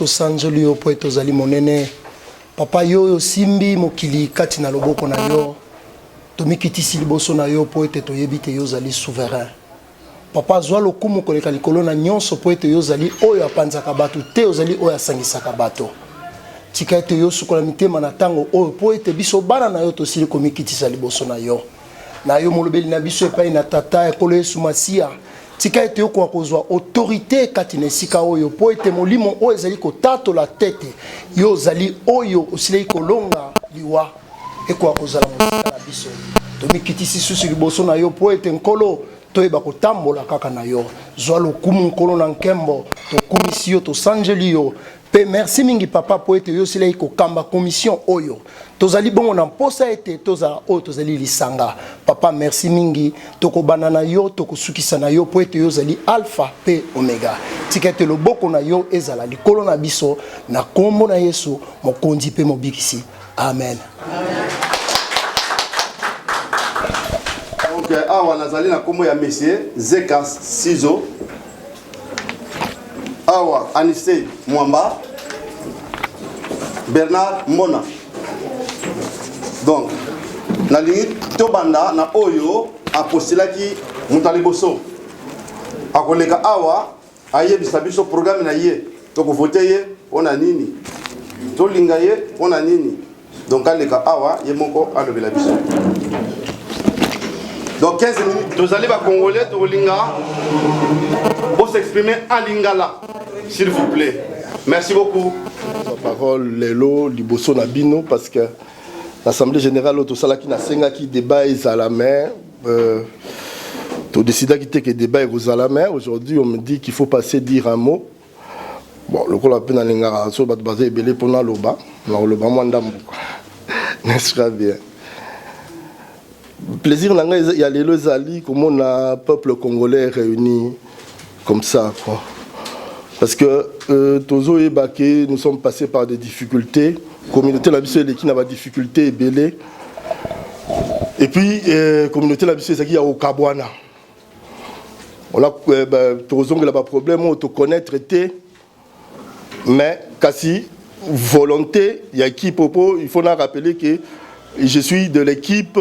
tosanzoli yo po tozali monene. Papa yo simbi mokili kati na loboko na yo. Tomikitisi liboso na yo po ete toyebi te yo zali souverain. Papa zwa lokumu koleka likolo na nyonso po ete yo zali oyo apanzaka bato te yo zali oyo asangisaka bato. Tika ete yo sukola mitema na tango oyo po ete biso bana na yo tosili komikitisa liboso na yo. Na yo molobeli na biso epai na tata ekolo Yesu Masia. Tika ete yo kwa kozwa autorité kati na esika oyo po ete molimo oyo ezali kotato la tete yo zali oyo osili kolonga liwa ekwa kozala mosika na biso. Tomikitisi susu liboso na yo po ete nkolo toyeba kotambola kaka na yo. Zwa lokumu nkolo na nkembo tokumisi yo tosanjeli yo. Pe merci mingi papa po ete yo sila iko kamba commission oyo. Tozali bongo na mposa ete toza oyo tozali lisanga. Papa merci mingi toko banana yo toko sukisa na yo po ete yo zali alpha pe omega. Tikete loboko na yo ezala likolo na biso na kombo na Yesu mokonzi pe mobikisi. Amen. Donc awa nazali na kombo ya monsieur Zeka Sizo. Awa Anissé Mwamba, Bernard Mona. Donc, na lingi tobanda na oyo apostilaki Mutaliboso. Akoleka awa ayebisa biso programme na ye. Toko voter ye ona nini. To linga ye ona nini. Donc aleka awa ye moko alobela biso. Donc 15 minutes, tous allez congolais to linga. Pour s'exprimer en lingala. S'il vous plaît. Merci beaucoup. La parole Lelo Liboso Nabino parce que l'Assemblée générale Otosala qui n'a senga qui débat est à la main. Tout décida qui était que débat est à la main. Aujourd'hui, on me dit qu'il faut passer dire un mot. Bon, le coup, la peine à l'ingara, sur le basé belé pour la loba. Le bas mandam. N'est-ce pas bien? Plaisir, il y a les Zali, comme on a peuple congolais réuni comme ça, quoi. Parce que Tozo et Baké, nous sommes passés par des difficultés. Communauté la Bissau qui n'a pas de difficultés et belé. Et puis, communauté la Bissau qui a au Kabwana. On a Tozo qui n'a pas de problème, on te connaît, traité. Mais, quasi, volonté, il y a qui popo, il faut rappeler que je suis de l'équipe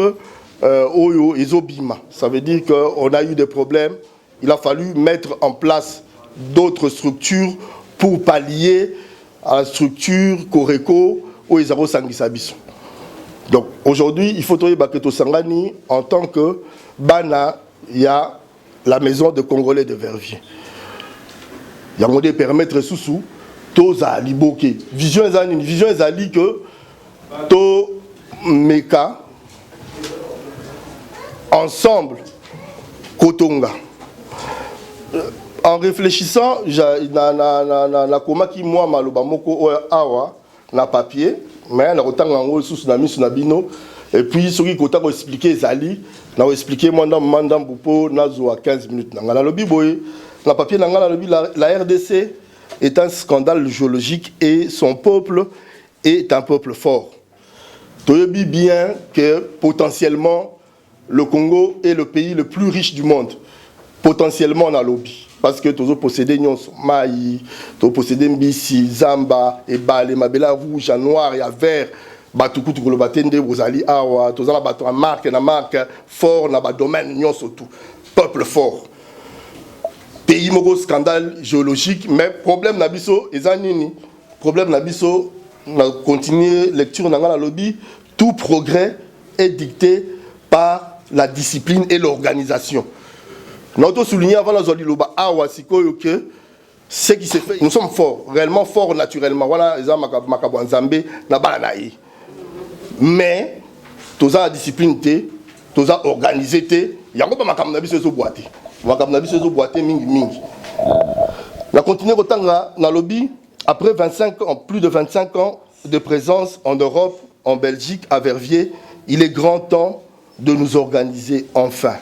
Oyo Ezobima. Ça veut dire qu'on a eu des problèmes. Il a fallu mettre en place d'autres structures pour pallier à la structure Koreko ou Ezaro Sangisabiso. Donc aujourd'hui, il faut trouver Baketo Sangani en tant que Bana, il y a la maison de Congolais de Verviers. Il y a un modèle permettre sous Toza Liboke. Vision Zali que To Meka ensemble Kotonga. En réfléchissant, na koma ki moi maloba moko awa na papier, mais na kotanga ngo sous na misu na bino et puis soki kota ko expliquer Zali, na expliquer moi dans mandam bupo na zo à 15 minutes na ngala lobi boy na papier na ngala lobi la RDC est un scandale géologique et son peuple est un peuple fort. Toyebi bien que potentiellement le Congo est le pays le plus riche du monde. Potentiellement on a lobby. Parce que tous possédés Maï, tous possédés Mbisi, Zamba, Ebale, Mabela rouge, noir et vert, Batuku, tout le batende, Rosali, Awa, tous la bateau en marque, fort, na domaine, nyon surtout. Peuple fort. Pays mogo scandale géologique, mais problème nabiso, ezanini. Problème nabiso, on a continué lecture dans la lobby, tout progrès est dicté par la discipline et l'organisation. Nous avons souligné avant la zone Loba Awasiko que ce qui s'est fait, nous sommes forts, réellement forts naturellement. Voilà, les gens Makabo Nzambe, Nabalanaï. Mais, tous la discipline, tous la organisé, il y a encore Makam Nabi Sezo Boité. Makam Nabi Sezo Boité, mingi mingi. On a continué autant dans le lobby, après 25 ans, plus de 25 ans de présence en Europe, en Belgique, à Verviers, il est grand temps de nous organiser enfin.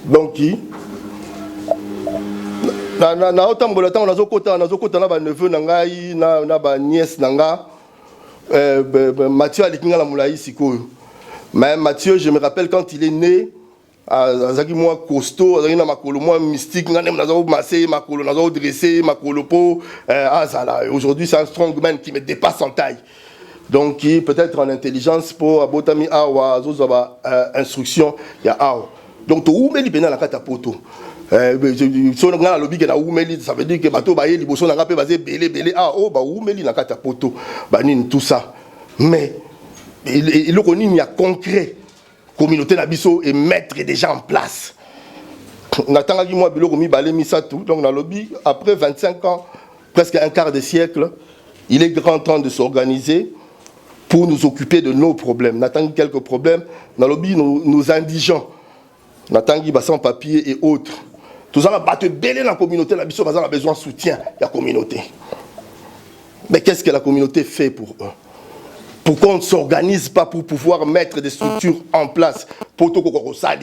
Donc, na otambola tan nazokota na ba neveu na ngai na ba nièce na nga Mathieu alikinga la moulaï sikoyo. Mais Mathieu, je me rappelle quand il est né, azaki moi costaud, azaki na makolo moi mystique, ngane nazo masser makolo, nazo dresser makolo po azala. Aujourd'hui c'est un strongman qui me dépasse en taille. Donc peut-être en intelligence pour abotami awa zozaba instruction ya awa. Donc to umeli pena la kata poto. So na lobi ke na umeli ça veut dire que bato ba ye liboso na ngape bazé belé ah oh ba umeli na kata poto. Ba nini tout ça. Mais il y a concret. Communauté Nabiso et mettre déjà en place. Natangaki moi biloko mi balé mi ça tout. Donc dans le lobby, après 25 ans, presque un quart de siècle, il est grand temps de s'organiser pour nous occuper de nos problèmes. Natangaki quelques problèmes. Dans le lobby, nos indigents, Natangaki sans papier et autres. Tout ça, on te belé dans la communauté Nabiso, on a besoin de soutien de la communauté. Mais qu'est-ce que la communauté fait pour eux? Pourquoi on ne s'organise pas pour pouvoir mettre des structures en place pour tout ça?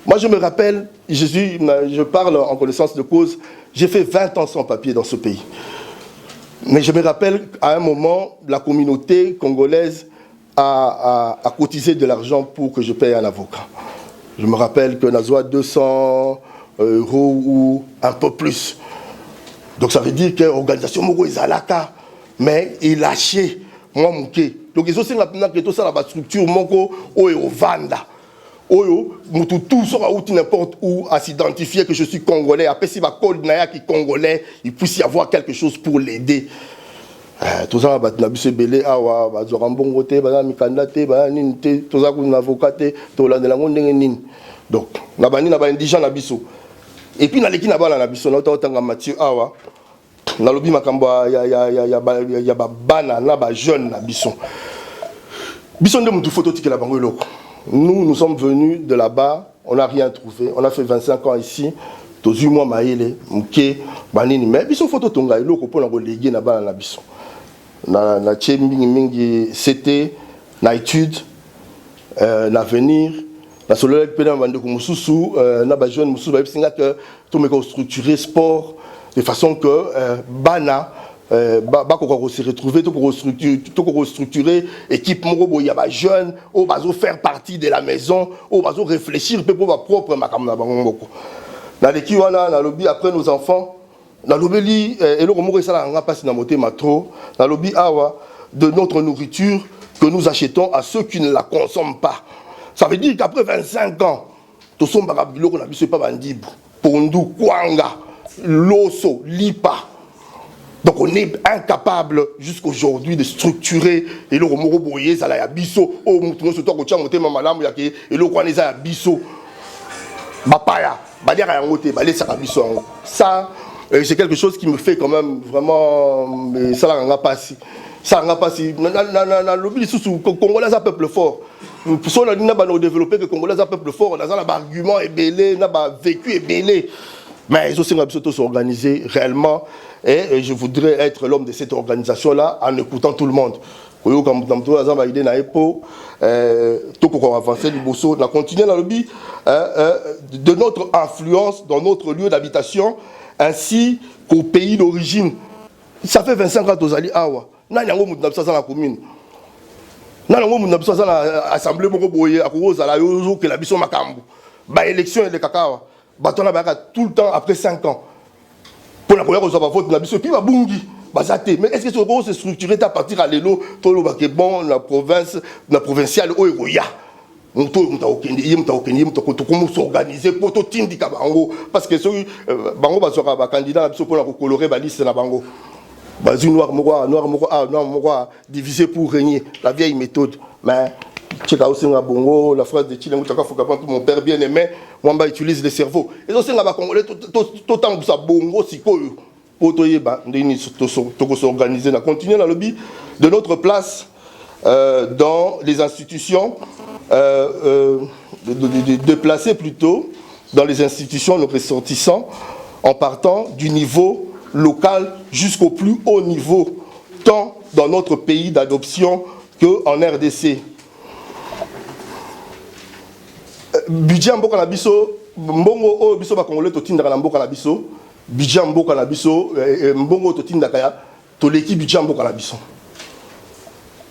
Moi, je me rappelle, je parle en connaissance de cause, j'ai fait 20 ans sans papier dans ce pays. Mais je me rappelle, à un moment, la communauté congolaise a cotisé de l'argent pour que je paye un avocat. Je me rappelle que Nazoa 200 € ou un peu plus. Donc ça veut dire que l'organisation Moko Izalaka, mais il lâchait. Moi, donc, ils ont que tout ça, la structure, moko, oyo, vanda. Oyo, tout sera où n'importe où à s'identifier que je suis congolais. Après, si ma code naya qui est congolais, il puisse y avoir quelque chose pour l'aider. Tout ça, na bise belé, awa, bazorambon gote, bazan mikandate, bazan ninte, tout ça, qu'on avocate, tout là, de la monde nin. Donc, na bani, na ba indigent na biso. Et puis, na leki na ba na biso, na otanga Mathieu, awa. Na lobi makambo ya bana na ba jeune na bison. Bison de mutu photo tiki la bango loko. Nous sommes venus de là-bas, on n'a rien trouvé. On a fait 25 ans ici. Tozu moi maele, mke, banini mais bison photo tonga loko pour na go léguer na bana na bison. Na tche mingi c'était na étude l'avenir. Na solo pena bande ko mususu na ba jeune mususu ba bisinga que to me structurer sport de façon que Bana se retrouver tout pour restructurer équipe moko ya ba jeune ou bazo faire partie de la maison ou bazo réfléchir pour ma propre makamna bango moko na leki wana na lobby après nos enfants na lobeli eloko moko sala nga passe na motema trop na lobby awa de notre nourriture que nous achetons à ceux qui ne la consomment pas. Ça veut dire qu'après 25 ans to somba biloko na biso pas bandibu pondu kwanga l'osso, l'IPA. Donc on est incapable jusqu'aujourd'hui de structurer et le romoro boye ça la ya biso o mutuno so to ko tia motema malamu yake et le kwaneza ya biso bapaya badia ya ngote ba lesa biso. Ça c'est quelque chose qui me fait quand même vraiment ça la nga passi. Ça nga passi na lobby sous congolais un peuple fort. Pour ça on a développé que congolais un peuple fort, on a un argument est belé, na ba vécu est belé. Mais ils ont aussi s'organiser réellement et je voudrais être l'homme de cette organisation-là en écoutant tout le monde. On avancer on a continué dans le but de notre influence dans notre lieu d'habitation ainsi qu'au pays d'origine. Ça fait 25 ans que nous allons à Awa. Nous avons dans la commune. Nous avons dans l'assemblée que la biso makambu. Ba élection et le cacao. Batona baka tout le temps après 5 ans. Pour la première fois, vote na biso puis ba bungi bazate. Mais est-ce que ce se structuré à partir à l'élo tout le baké bon la province la provinciale oya. On to s'organiser pour tout tindika bango parce que ceux bango ba sera ba candidat biso pour la colorer ba liste na bango. Bazu noir moko divisé pour régner la vieille méthode. Mais Tcheka aussi na bongo la phrase de Chilengo Tchaka Fokapan mon père bien aimé Mwamba utilise le cerveau et aussi nga ba congolais tout temps ça bongo sikoyo pour toyeba ndeni to s'organiser na continuer dans le but de notre place dans les institutions de placer plutôt dans les institutions nos ressortissants en partant du niveau local jusqu'au plus haut niveau tant dans notre pays d'adoption que en RDC. Budget mboka na biso mbongo o biso ba congolais to tindaka na mboka na biso budget mboka na biso mbongo to tindaka ya to leki budget mboka na biso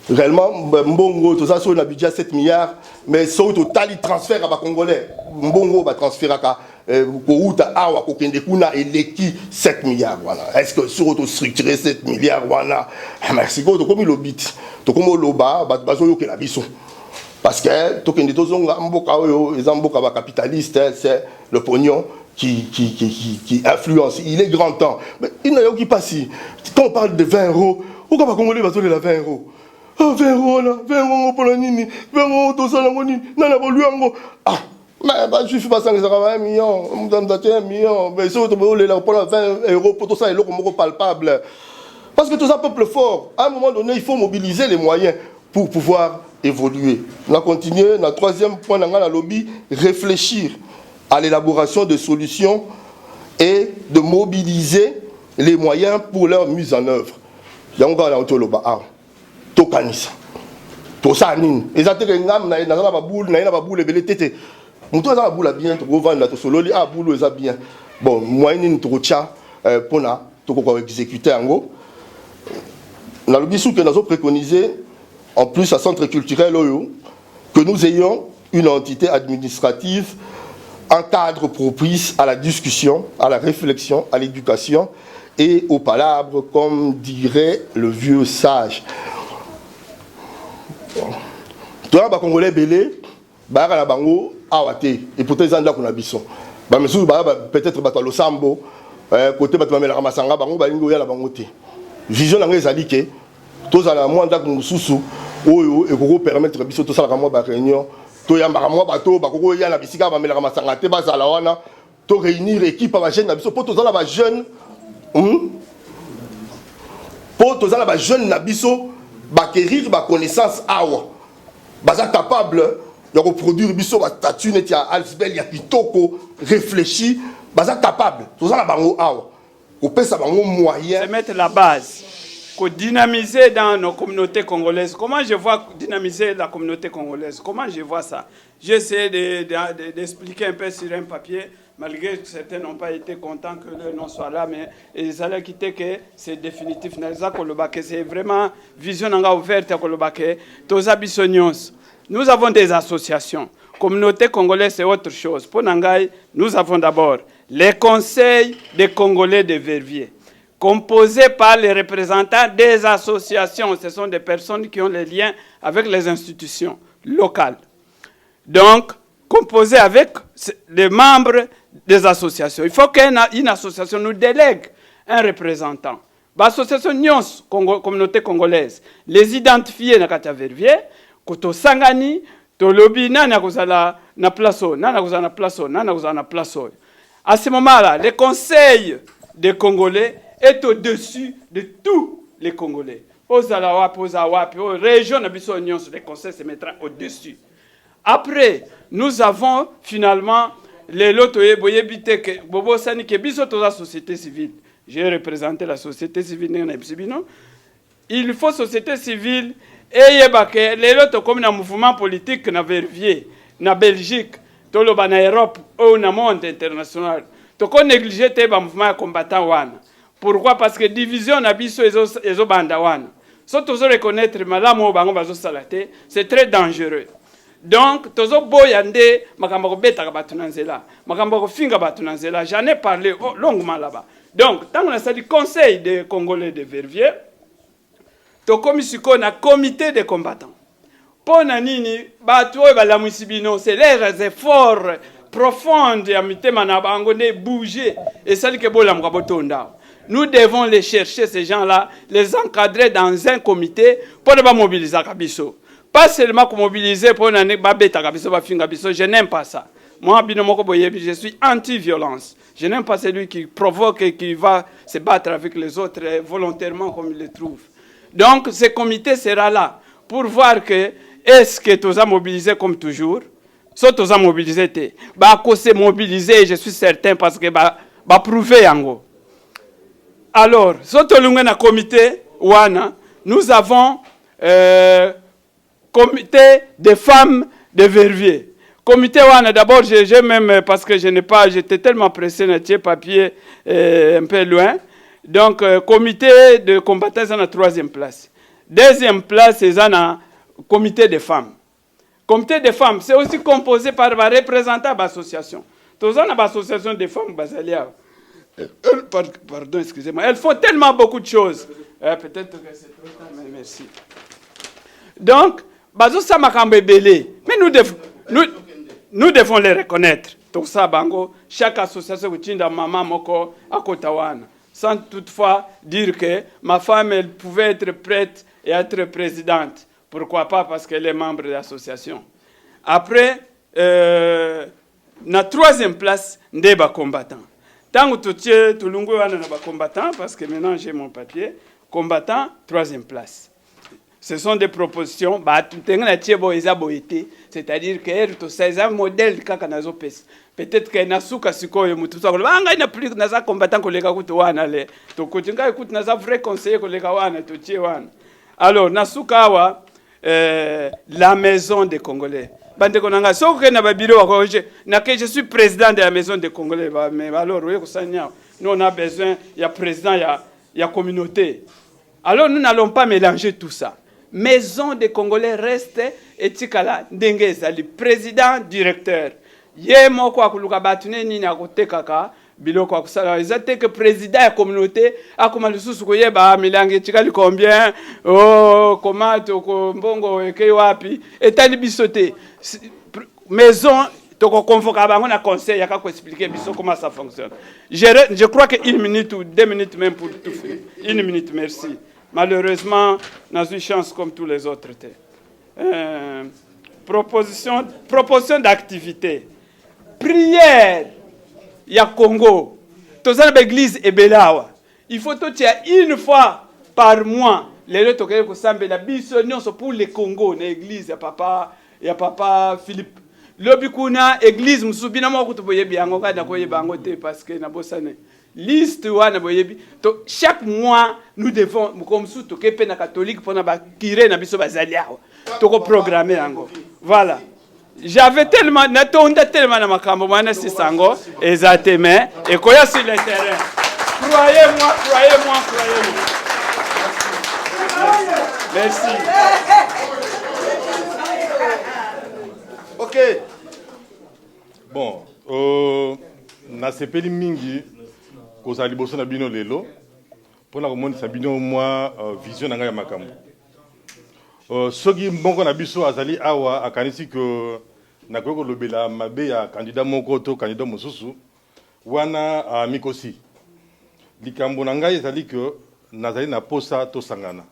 réellement mbongo tout ça sur un budget 7 milliards mais sur total il transfert à Congolais mbongo va transférer à Kouta awa kokende kuna eleki 7 milliards voilà est-ce que sur auto structurer 7 milliards voilà merci ko to komi lobit to komo loba bazo yo ke la biso parce que to kende to zonga mboka oyo ezamboka ba capitaliste c'est le pognon qui influence. Il est grand temps. Mais il n'y a pas qui passe. Quand on parle de 20 euros, pourquoi pas Congolais va donner la 20 euros? 20 euros là, 20 euros pour la nini, 20 euros tout ça, ah, mais je suis pas 1 million, madame date 1 million, mais si vous voulez la prendre 20 euros pour tout ça, il est palpable. Parce que tout ça peuple fort. À un moment donné, il faut mobiliser les moyens pour pouvoir évoluer. On a continué, dans le troisième point, dans la lobby, réfléchir à l'élaboration de solutions et de mobiliser les moyens pour leur mise en œuvre. Donc, on a autoloba ah, tokanisa, tosanin. Exactement, ngam na na ba boule, na ba boule belé tété. Muto za ba boule bien, to vendre la to sololi ah boule eza bien. Bon, moyen to tia pona to ko exécuter ango. Na lobi sou que nous avons préconisé en plus à centre culturel oyo que nous ayons une entité administrative, un cadre propice à la discussion, à la réflexion, à l'éducation et aux palabres, comme dirait le vieux sage. Toi, les Congolais belé, la bango awate et pourtant ils ont là qu'on a bisson. Peut-être le sambo, côté la ramasanga bango balingo ya la bangote. Vision na ngeza dike, tous à la moindre que nous sous oyo et pour permettre biso tout ça la moi réunion. To ya makamwa bato bakoko ya na bisika ba melaka masanga te bazala wana to réunir équipe ba jeune na biso po to zala ba jeune po to zala ba jeune na biso ba acquérir ba connaissance awa baza capable de reproduire biso ba statut net ya Alsbel ya kitoko réfléchi baza capable to zala bango awa ko pesa bango moyen c'est mettre la base pour dynamiser dans nos communautés congolaises. Comment je vois dynamiser la communauté congolaise? Comment je vois ça? J'essaie d'expliquer un peu sur un papier, malgré que certains n'ont pas été contents que leur nom soit là, mais ils allaient quitter que c'est définitif. C'est vraiment vision ouverte à Kolobake. Nous avons des associations. Communauté congolaise, c'est autre chose. Pour Nangaï, nous avons d'abord les conseils des Congolais de Verviers, composés par les représentants des associations. Ce sont des personnes qui ont les liens avec les institutions locales. Donc, composés avec les membres des associations. Il faut qu'une association nous délègue un représentant. L'association Nyons, communauté congolaise, les identifier dans Katia Verviers, Koto Sangani, to lobby, nana kozala na plaso, nana kozala na plaso, nana kozala na plaso. À ce moment-là, le conseil des Congolais est au-dessus de tous les Congolais. Aux Alawapi, aux Awapi, aux régions de Bissonion, les conseils se mettront au-dessus. Après, nous avons finalement les lotoye boyebite que bobo sani que biso la société civile. J'ai représenté la société civile dans Epsibino. Il faut société civile et yebake les loto comme un mouvement politique na Verviers, na Belgique, toloba na Europe ou na monde international. To ko négliger te ba mouvement combattant wana. Pourquoi? Parce que division na biso ezo banda wana. So tozo reconnaître malamu bango bazo salate, c'est très dangereux. Donc tozo boyande makambo ko beta ka batu nanzela, makambo ko finga batu nanzela. J'en ai parlé longuement là-bas. Donc tant on a dit conseil des Congolais de Verviers, to komisiko na comité des combattants. Pona nini batu oyo balamusi bino, c'est les efforts profonds ya mitema na bango ne bouger et celle que bola mkabotonda. Nous devons les chercher, ces gens-là, les encadrer dans un comité pour ne mobiliser Kabiso. Pas seulement pour mobiliser pour ne pas Kabiso, je n'aime pas ça. Moi, je suis anti-violence. Je n'aime pas celui qui provoque et qui va se battre avec les autres volontairement comme il le trouve. Donc, ce comité sera là pour voir que est-ce que tu as mobilisé comme toujours. Si tu as mobilisé, se mobiliser, je suis certain, parce que prouver en gros. Alors, na comité wana, nous avons comité des femmes de Verviers. Comité wana, d'abord, j'ai même, parce que je n'ai pas, j'étais tellement pressé, na papier un peu loin. Donc, comité de combattants en la 3e place. Deuxième place, c'est un comité des femmes. Comité des femmes, c'est aussi composé par des représentants de l'association. Tous en association des femmes, pardon, excusez-moi. Elles font tellement beaucoup de choses. Peut-être que c'est trop tard, mais merci. Donc, mais nous devons les reconnaître. Tout ça, bango, chaque association qui a maman moko à Kotawana. Sans toutefois dire que ma femme, elle pouvait être prête et être présidente. Pourquoi pas? Parce qu'elle est membre de l'association. Après, la troisième place, ndeba combattant. Tant que tu es combattant, parce que maintenant j'ai mon papier, combattant, troisième place. Ce sont des propositions, c'est-à-dire que c'est un modèle peut-être que nasuka sikoyo mutu sa koleba anga ina plus naza combattant koleka kutowana le to kutinga écoute naza vrai conseiller koleka wana to tie wana. Alors nasuka wa la maison des Congolais. Bande konanga soke na babilo wako na que je suis président de la maison des Congolais mais alors oui kusanya nous on a besoin il y a président il y a communauté. Alors nous n'allons pas mélanger tout ça. Maison des Congolais reste etikala ndenge ezali président directeur. Ye moko akuluka batune nini akotekaka biloko akusala ezate que président ya communauté akoma lisusu koyeba milangi etikali combien oh comment to mbongo eke wapi etali bisote maison toko convoquer bango na conseil ya kako expliquer biso comment ça fonctionne. Je crois que 1 minute ou 2 minutes même pour tout faire. 1 minute, merci. Malheureusement, on a eu chance comme tous les autres. Proposition d'activité. Prière. Il y a Congo. Tous les églises et Belawa. Il faut tout une fois par mois. Les deux toqués que ça la bisognon pour les Congo, l'église ya papa Philippe. Lobikuna église musubina mo kutuboye biango kana koye bango te parce que na bosane. Liste wana boyebi to chaque mois nous devons comme sous to kepe na catholique pour na ba kire na biso bazali awa to ko programmer yango voilà j'avais tellement natonda tellement na makambo mana sisango exactement et koya sur le terrain croyez-moi merci ok bon na sepeli mingi koza liboso na bino lelo pona komonisa bino mwa vision na ngai ya makambo soki mbongo na biso azali awa akanisi ke nakoki kolobela mabe ya kandida moko to kandida mosusu wana mikosi likambo na ngai ezali ke nazali na posa tosangana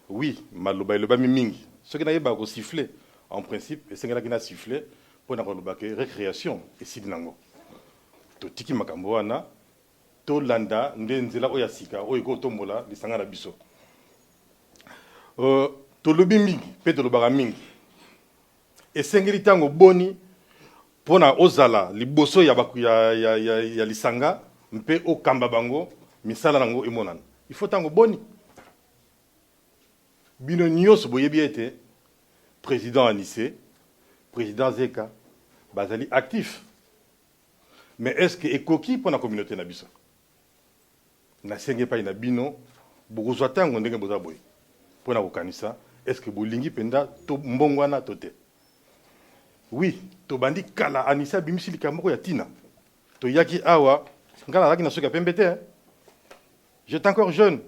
oui maloba elobami mingi soki nayeba kosifle en principe esengelaki na sifle mpona koloba ke récréation esili nango totiki makambo wana tolanda nde nzela oyo ya sika oyo ekotombola lisanga na biso tolobi mingi mpe tolobaka mingi esengeli ntango boni mpona ozala liboso ya lisanga mpe okamba bango misala nango emonana il faut ntango boni bino nyonso boyebi ete président Anissé président Zeka bazali actif mais est-ce que ekoki mpona communauté na biso na senge pa ina bino bokozwa tango ndenge boza boye mpona kokanisa est-ce que bolingi penda to mbongwana to te oui tobandi kala Anissé abimisi likambo moko ya tina toyaki awa nga nazalaki na soki ya pembe te j'étais encore jeune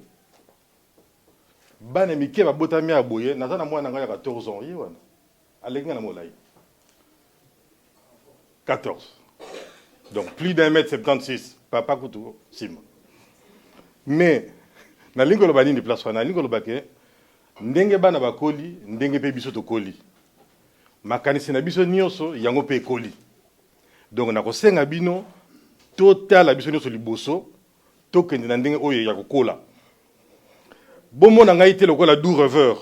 bana mike babotami ya boye naza na mwana ngai ya 14 ans ye wana aleki nga na molai 14 donc plus d'1 mètre 76 papa kutu sima mais na lingo loba nini place wana lingo loba ke ndenge bana bakoli ndenge pe biso tokoli makanisi na biso nyonso yango pe ekoli donc na kosenga bino totala biso nyonso liboso tokende na ndenge oyo ya kokola bomona ngai te lokola du rêveur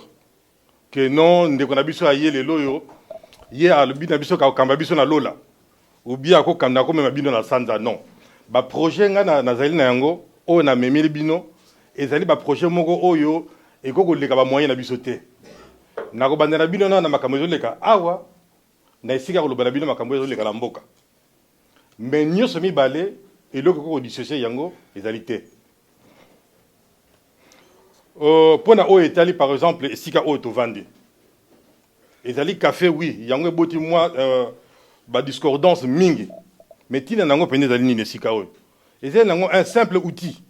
que non ndeko na biso aye lelo yo ye alobi na biso kakamba biso na lola ou bien akokanda komema bino na sanza non ba projet nga nazali na yango oyo na memeli bino ezali ba projet moko oyo ekokoleka ba moyen na biso te nakobandela bino na makambo ezoleka awa na esika koloba na bino makambo ezoleka na mboka mais nyonso mibale eloko koko dissocier yango ezali te Pour na o etali par exemple esika o to vandi. Ezali café oui, yango boti moi ba discordance mingi. Mais tina nango pende ezali ni esika o. Ezali nango un simple outil.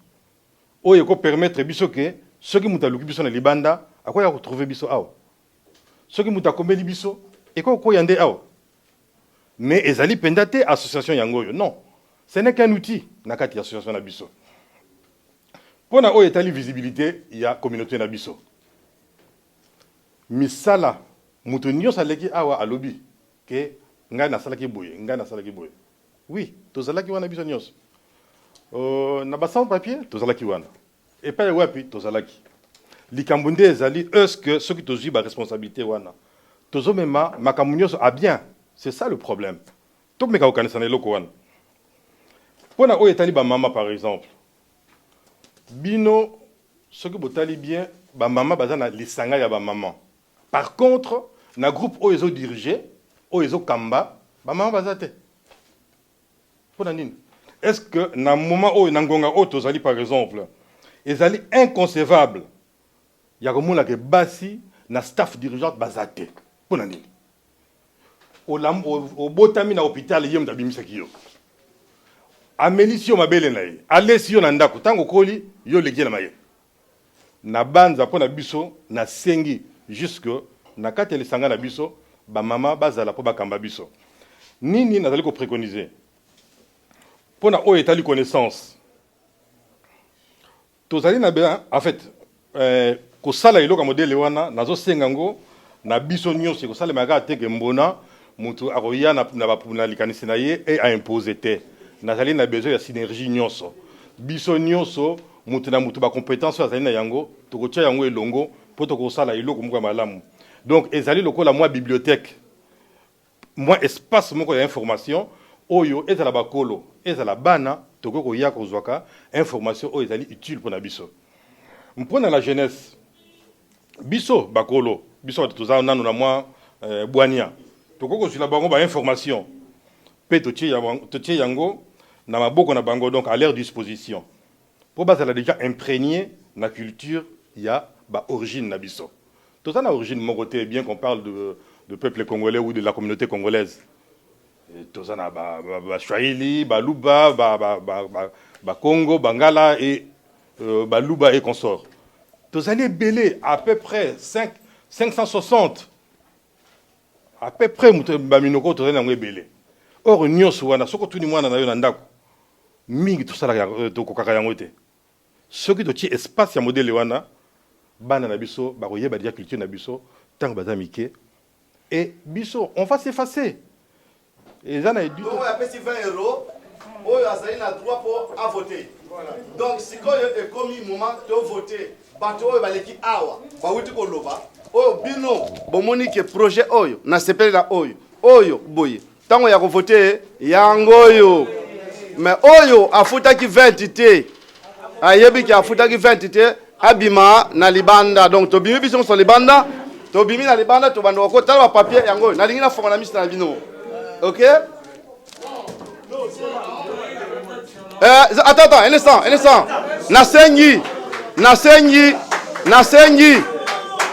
O yeko permettre biso que ceux qui mutaluki biso na libanda akoya retrouver biso awa. Ceux qui mutakombeli biso eko ko yande awa. Mais ezali pendate association yango yo. Non. Ce n'est qu'un outil na kati association na biso. Pour na o etali visibilité, il y a communauté na biso. Misala muto nyonso aleki awa alobi ke ngai na salaki boye, ngai na salaki boye. Oui, tozalaki wana biso nyonso. Na bassin papier, tozalaki wana. Et pas wapi tozalaki. Likambo nde ezali est-ce que ceux qui tozwi ba responsabilité wana. Tozomema makambo nyonso a bien. C'est ça le problème. Tok meka okanisa na eloko wana. Pour na o etali ba mama par exemple. Bino, ce que vous allez bien, ba maman bazana lisanga ya ba maman. Par contre, na groupe oezo dirigé, oezo kamba, ba maman bazate. Pour nini? Est-ce que na moment où nangonga o tozali par exemple, ezali inconcevable. Ya komona ke basi na staff dirigeant bazate. Pour nini? Au botami na hôpital yem dabimisa kiyo. Amélie si yo mabele na ye. Allez si yo na ndako tango koli yo leki na maye. Na banza po na biso na sengi jusque na kati lisanga na biso ba mama bazala po bakamba biso. Nini nazali ko préconiser. Po na o etali connaissance. Tozali na bien en fait ko sala iloka modele wana nazo senga ngo na biso nyonso ko sala maka teke mbona mutu akoya na ba likanisi na ye et a imposer te. Nazali na besoin ya synergie nyonso. Biso nyonso mutu na mutu ba compétence azali na yango tokotia yango elongo po tokosala eloko moko malamu. Donc ezali lokola moi bibliothèque. Moi espace moko ya information oyo ezala bakolo, ezala bana tokoko ya kozwaka information oyo ezali utile pour na biso. Mpona la jeunesse. Biso bakolo, biso tozana nanu na moi bwania. Tokoko sur la bango ba information. Pe totie yango na maboko na bango donc à leur disposition. Pour base elle a déjà imprégné la culture, il y a ba origine na biso. Tout ça na origine mon côté bien qu'on parle de peuple congolais ou de la communauté congolaise. Tout ça na ba Swahili, ba Luba, ba Congo, Bangala et ba Luba et consorts. Tout ça les belé à peu près 560. À peu près ba minoko tout ça na belé. Or nyonso wana soko tuni mwana na yo na ndako mingi tosala to kokaka yango te soki totie espace ya modèle wana bana na biso ba koyeba dia culture na biso tant baza mike et biso on va s'effacer et ça na dit on a payé 20 €. Oyo azali na droit pour à voter. Donc si ko yo ekomi moment de voter bato oyo baleki awa ba wuti ko loba oyo bino bomoni ke projet oyo na sepele na oyo boye tango ya voter yango yo mais oyo afutaki 20 te ayebi ki afutaki 20 te abima na libanda donc to bimi biso so libanda to bimi na libanda to bando ko tala papier yango na lingi na fonga na misi na bino OK attends un instant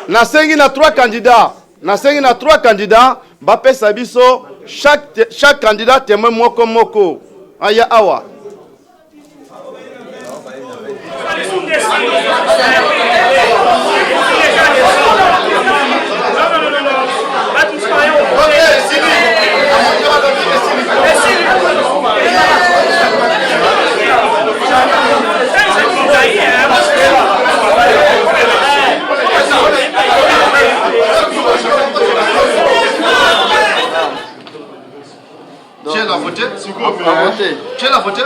nasengi na 3 candidats bapesa biso chaque candidat témoin moko aya awa Tu l'as voté? Tu l'as voté?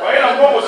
Vai na mão,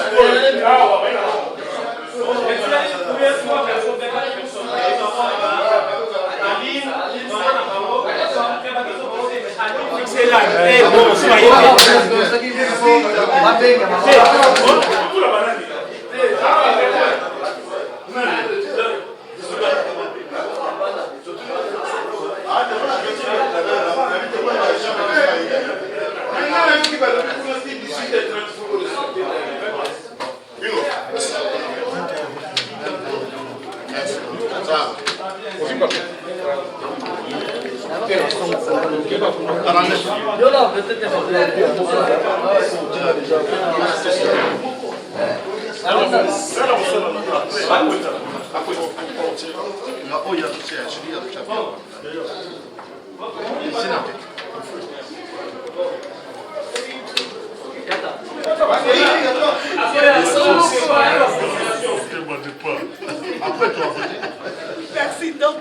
Merci dans tout.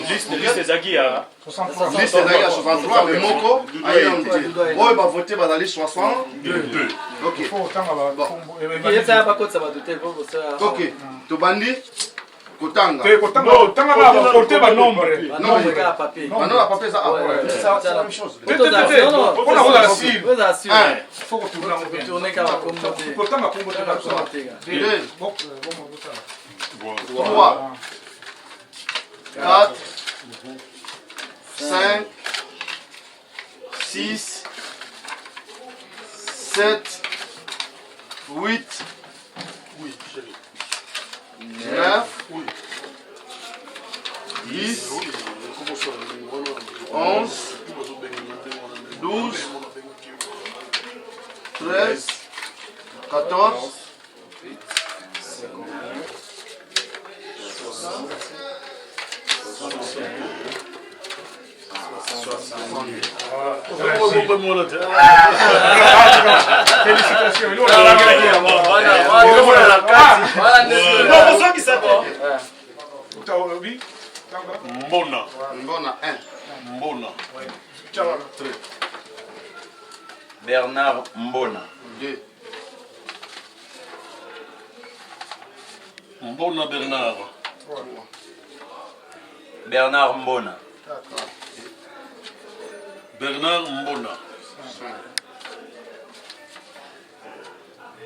Liste ezaki à 63, mais Moko, on va voter dans la liste 62. Ok. Ok. Tobandi, Kotanga. Kotanga va porter ma nombre. Non, la papier, ça après. C'est la même chose. On a la cible. Faut que tu tournes Kotanga Congo de 3, 4, 5, 6, 7, 8, 9, 10, 11, 12, 13, 14, Mbona 1. Mbona Bernard Mbona 2. Mbona Bernard Bernard Mbona Bernard Mbona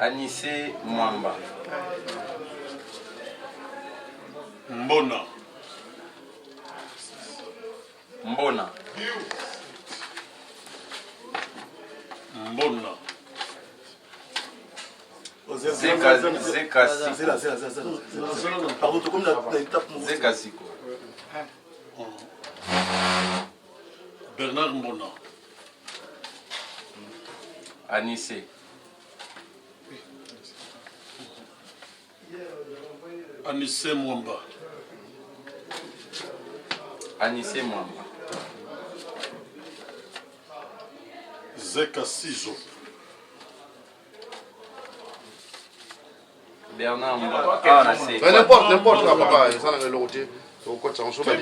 Anissé Mwamba Mbona Mbona Mbona Zeka Siko Bernard Mbona Anissé Anissé Mwamba Anissé Mwamba Zeka Sizo Bernard Mbona ah c'est N'importe papa, ça n'a l'autre.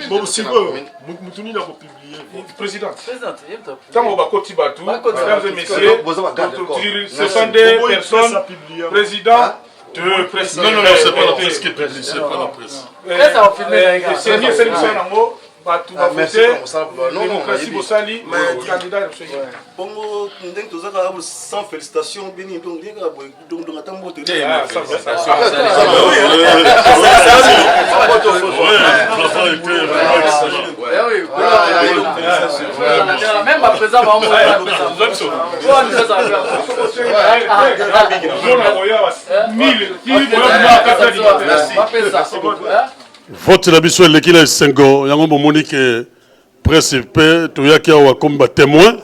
Bon Sigo mutuni na publier président tant on va Kotibatu mesdames et messieurs ce sont des personnes président de presse. Non, c'est pas la presse qui est publiée, c'est pas la presse. C'est mieux, c'est le son. bato bavote démocratie bosali candidat bongo ndenge tozaka sans félicitation bini donc ndenge donc ata mbote même à présent vote na biso eleki na esengo yango bomoni ke presse mpe toyaki awa komi batémoin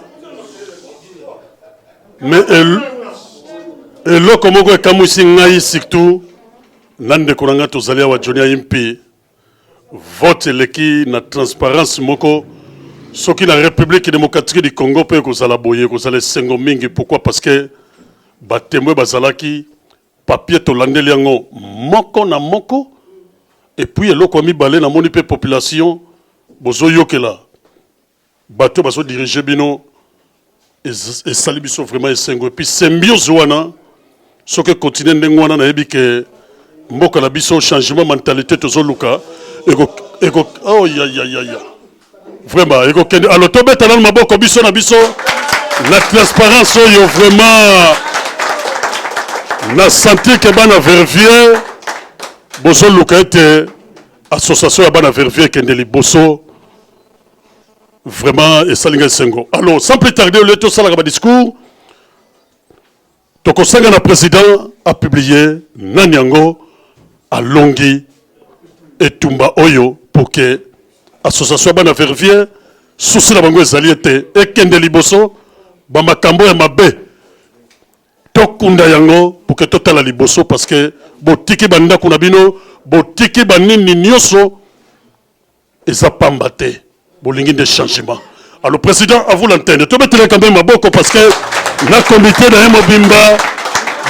mais eloko moko ekamwisi ngai surtout na ndeko na ngai tozali awa Johnny Ayimpi vote eleki na transparence moko soki na République démocratique du Congo mpe ekozala boye ekozala esengo mingi. Pourquoi? Parce que batémoin bazalaki papier tolandeli yango moko na moko. Et puis eloko ya mibale na moni pe population bozo yokela bato bazo diriger bino esali biso vraiment esengo. Et puis symbiose wana soki continue ndenge wana nayebi ke mboka na biso changement mentalité tozoluka eko oh ya vraiment eko kende alors tobeta na maboko biso na biso la transparence oyo vraiment na sentir ke bana vervier boso luka ete association ya bana vervier kendeli boso vraiment esalinga esengo. Alors sans plus tarder au lieu tosalaka ba discours tokosanga na président a publié nani yango alongi etumba oyo pour que association ya bana vervier susi na bango ezali ete ekendeli boso bamakambo ya mabe tokunda yango pour que totala liboso parce que botiki bandako na bino botiki banini nyonso eza pamba te bolingi de changement. Alors président à vous l'antenne tobetele quand même maboko parce que na comité na mobimba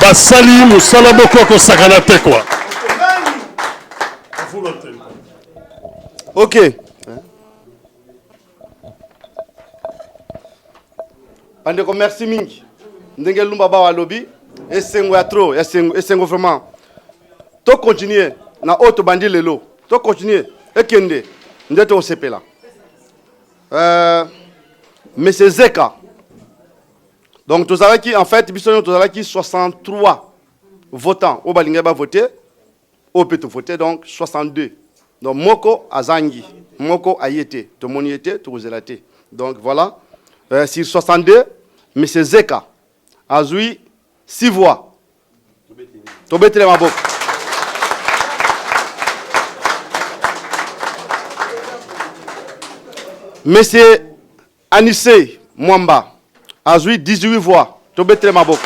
basali musala boko ko sakana te quoi. À vous l'antenne. Ok. Andeko merci mingi. Ndenge lumba ba walobi esengo ya trop esengo vraiment. To continuer na auto bandi lelo. To continuer ekende ndeto osepela. Monsieur Zeka. Donc tous qui en fait biso tous qui 63 votants au balinga ba voter au peut voter donc 62. Donc moko azangi, moko ayete, to moniete, to zelate. Donc voilà, sur 62, monsieur Zeka a joué 6 voix. To betele maboko. Monsieur Anissé Mwamba a joué 18 voix. To betele maboko.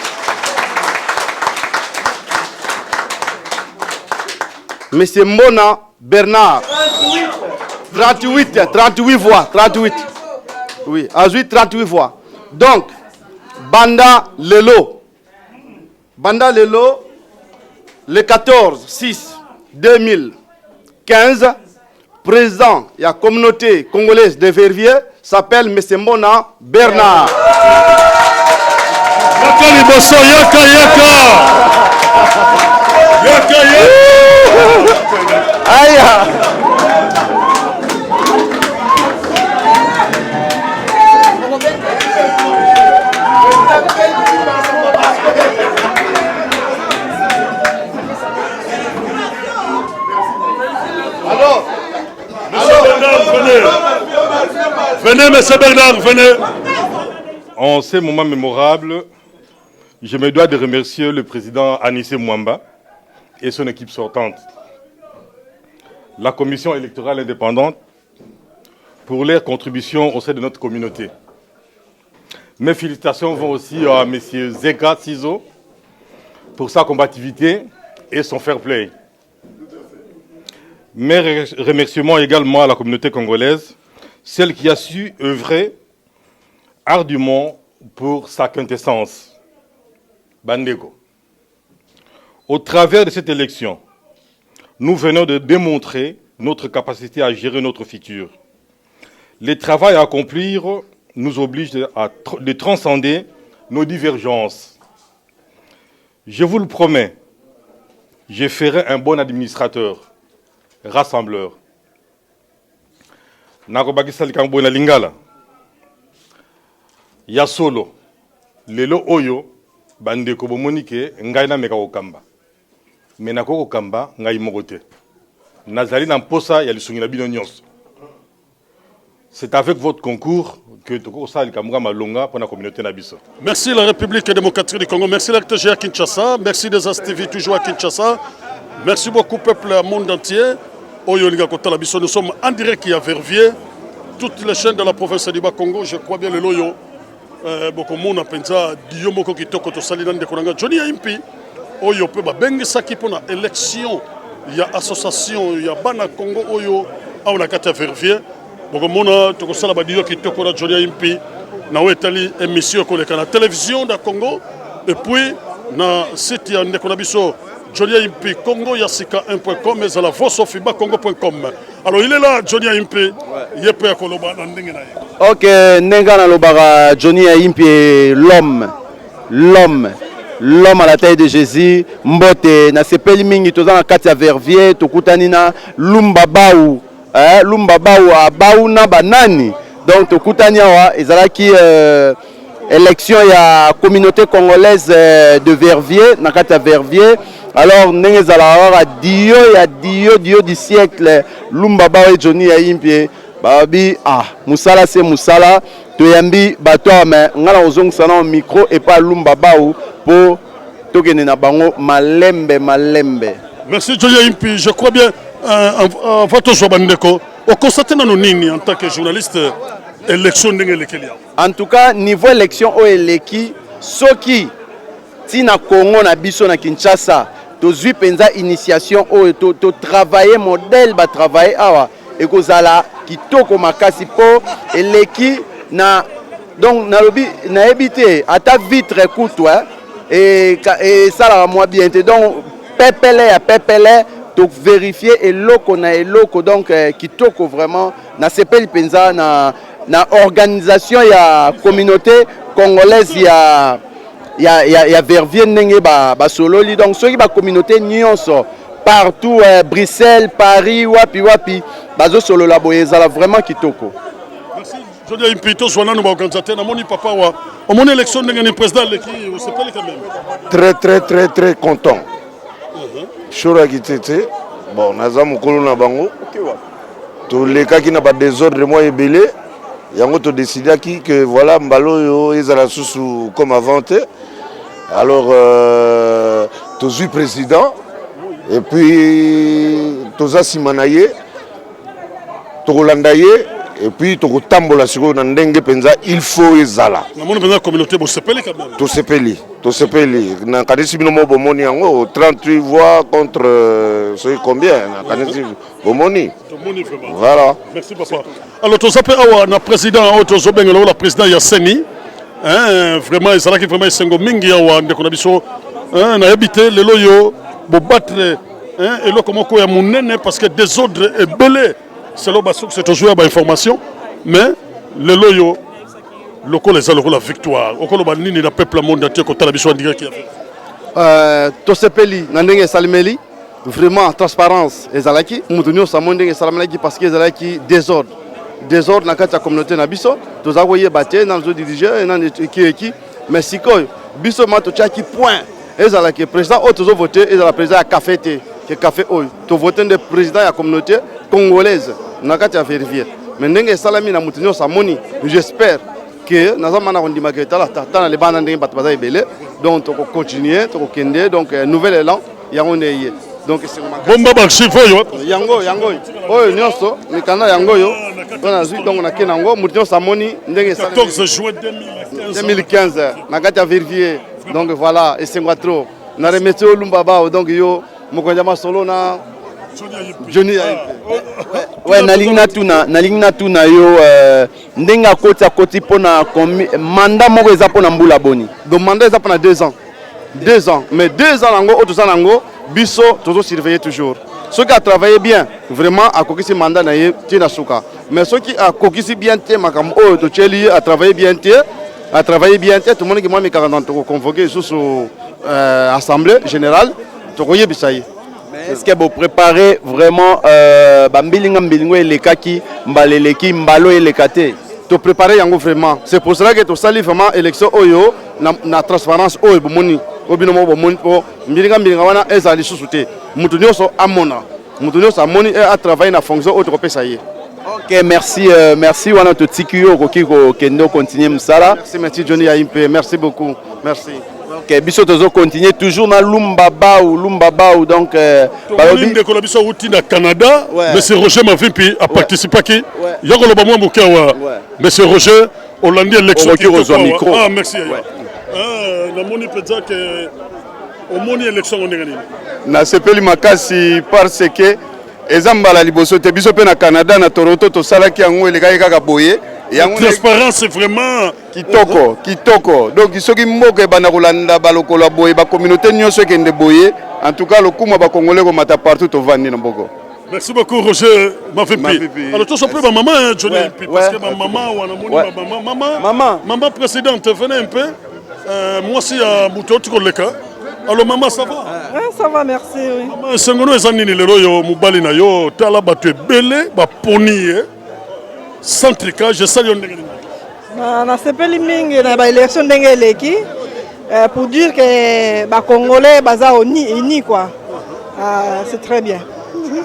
Monsieur Mona Bernard, 38 voix, 38. Oui, a joué 38 voix. Donc, Banda Lelo, le 14-6-2015, président de la communauté congolaise de Verviers, s'appelle M. Mona Bernard. Yaka liboso, yaka. Aïe. Venez, monsieur Bernard, venez. En ces moments mémorables, je me dois de remercier le président Anissé Mwamba et son équipe sortante, la commission électorale indépendante, pour leur contribution au sein de notre communauté. Mes félicitations vont aussi à M. Zeka Sizo pour sa combativité et son fair play. Mes remerciements également à la communauté congolaise, celle qui a su œuvrer ardument pour sa quintessence. Bandego. Au travers de cette élection, nous venons de démontrer notre capacité à gérer notre futur. Le travail à accomplir nous oblige de transcender nos divergences. Je vous le promets, je ferai un bon administrateur, rassembleur. nakobakisa likambo na lingala ya solo lelo oyo bandeko bomoni ke ngai na meka kokamba me nako kokamba ngai moko te nazali na mposa ya lisungi na bino nyonso. C'est avec votre concours que Tokosala Likamouga Malonga pour la communauté Nabiso. Merci la République démocratique du Congo, merci l'acteur à Kinshasa, merci des ASTV toujours à Kinshasa, merci beaucoup peuple à monde entier. Nous sommes en direct à Verviers, toutes les chaînes de la province du Bas-Congo, je crois bien le loyo. Beaucoup de monde a pensé Diomoko Kitoko Tosalinan de Konanga, Johnny Impi, Oyo Peba Bengi Saki pour l'élection, il y a association, il y a Bana Congo Oyo, on a qu'à Verviers. Beaucoup de monde a pensé Kitoko Johnny Impi, na wetali émission ko la télévision du Congo, et puis na site ya Ndekonabiso Johnny Impi Congo Yasika1.com et à la voiceofibacongo.com. Alors il est là Johnny Impi, il peut koloba na ndenge na ye. OK, nenga na lobara Johnny Impi l'homme à la taille de Jésus, mbote na sepeli mingi toza na kati ya Verviers tokutani na Lumbabaou, Lumbabaou abaou na banani. Donc tokutani awa ezalaki élection ya communauté congolaise de Verviers na kati ya Verviers. Alors ndenge ezala dio du siècle Lumbabaou et Johnny Impi babi musala c'est musala toyambi bato mais ngala ozongisa na micro et pas Lumbabaou pour tokene na bango malembe. Merci Johnny Impi, je crois bien votre Zobandeko au constater nos nini en tant que journaliste élection ndenge lekelia. En tout cas niveau élection o eleki soki tina Congo na biso na Kinshasa tozui penza initiation o to travailler modèle ba travailler awa et kozala kitoko makasi po eleki na donc na lobi na habité ata vitre kutwa et ça la moi bien donc pepele to vérifier eloko na eloko donc kitoko vraiment na sepeli penza na organisation ya communauté congolaise ya Verviers ndenge ba sololi donc ceux qui ba communauté nyonso partout Bruxelles, Paris, wapi bazo solo la boyezala vraiment kitoko. Merci Johnny Impi to swana no ba organisateur na moni papa wa au mon élection ndenge ni président leki on s'appelle quand même. Très content. Shora kitete bon naza mukulu na bango to lekaki na ba désordre moi ebele yango to décidaki que voilà mbalo yo ezala susu comme avant. Alors tozu président et puis toza simanaye tokolandaye et puis tokotambola siko na ndenge penza il faut ezala na mona penza communauté bo sepeli quand même to sepeli na kadisi bino mo bomoni yango 38 voix contre c'est combien na kadisi bomoni voilà. Merci papa. Alors to sape awa na président auto zobengelo la président ya Seni vraiment ezalaki vraiment esengo mingi awa ndeko na biso na habité le loyo bo battre eloko moko ya munene parce que désordre ebele c'est lo basuk c'est toujours ba information mais le loyo loko les aloko la victoire okolo ba nini na peuple monde entier ko tala biso ndika ki to sepeli na ndenge salimeli vraiment transparence ezalaki mutunyo sa ndenge salamaki parce que ezalaki désordre na kati ya communauté na biso toza koyeba te na zo diriger na ki mais sikoyo biso ma to tiaki point ezalaki président o tozo voter ezala président ya café te que café oyo to voter de président ya communauté congolaise na kati ya Verviers mais ndenge salami na mutunyo sa moni j'espère que nazama na ndima ke tala tata le bana ndenge bato baza ebele donc to continuer to kende donc nouvel élan yango ndeye donc c'est bomba ba chiffre yango oyo nyonso mikanda yango yo on a vu donc on a kenango mutinyo samoni ndenge 14 juin 2015 na kati ya Verviers donc voilà et c'est trop na remettre Lumbaba donc yo mokonjama solo na Johnny ouais na lingna tuna yo ndenga koti pona mandat moko eza pona mbula boni donc mandat eza pona 2 ans mais 2 ans nango otoza nango biso toujours surveiller toujours ceux qui a travaillé bien vraiment a kokisi mandat na ye tina suka mais ceux qui a kokisi bien te makam o to cheli a travaillé bien tout le monde qui moi mi 40 ans to convoquer sous assemblée générale to koyebisa ye Mais est-ce que vous préparez vraiment Bambilinga Mbilingo et les Kaki, Mbaleleki, Mbalo et les Kate? Tu préparer yango vraiment. C'est pour cela que tu sali vraiment élection oyo na transparence oyo bomoni. Obinomo bomoni po Mbilinga wana ezali susute. Mutu nyonso amona. Mutu nyonso amoni et a travailler na fonction autre kopesa ye. Ok, merci, merci. On a tout tikiyo ko kendo continuer msala. Merci Johnny Yaimpe. Merci beaucoup. Merci. Ok, biso tozo continuer toujours na Lumbaba ou donc balobi de collaboration outil na Canada. Monsieur Roger Mavimpi a participé qui yako loba mwa mukawa. Monsieur Roger Hollandais élection qui reçoit micro. Ah merci. La moni peut que au moni élection on est na sepeli makasi parce que ezambala liboso te biso pe na Canada na Toronto to salaki yango eleka kaka boye. Transparence c'est vraiment kitoko donc soki mboka bana kolanda balokola boye ba communauté nyonso kende boye en tout cas le kuma ba congolais ko mata partout to vandi na mboko. Merci beaucoup Roger Mavimpi. Alors tout simplement maman Johnny parce que ma maman ou maman présidente venez un peu moi aussi à Mutoto koleka. Alors maman ça va? Ça va merci oui. Maman sengono ezanini lelo yo mubali na yo tala batu ebele ba poni centrica je salue ndenge. Na sepeli mingi na ba élection ndenge eleki pour dire que ba congolais baza uni quoi. C'est très bien.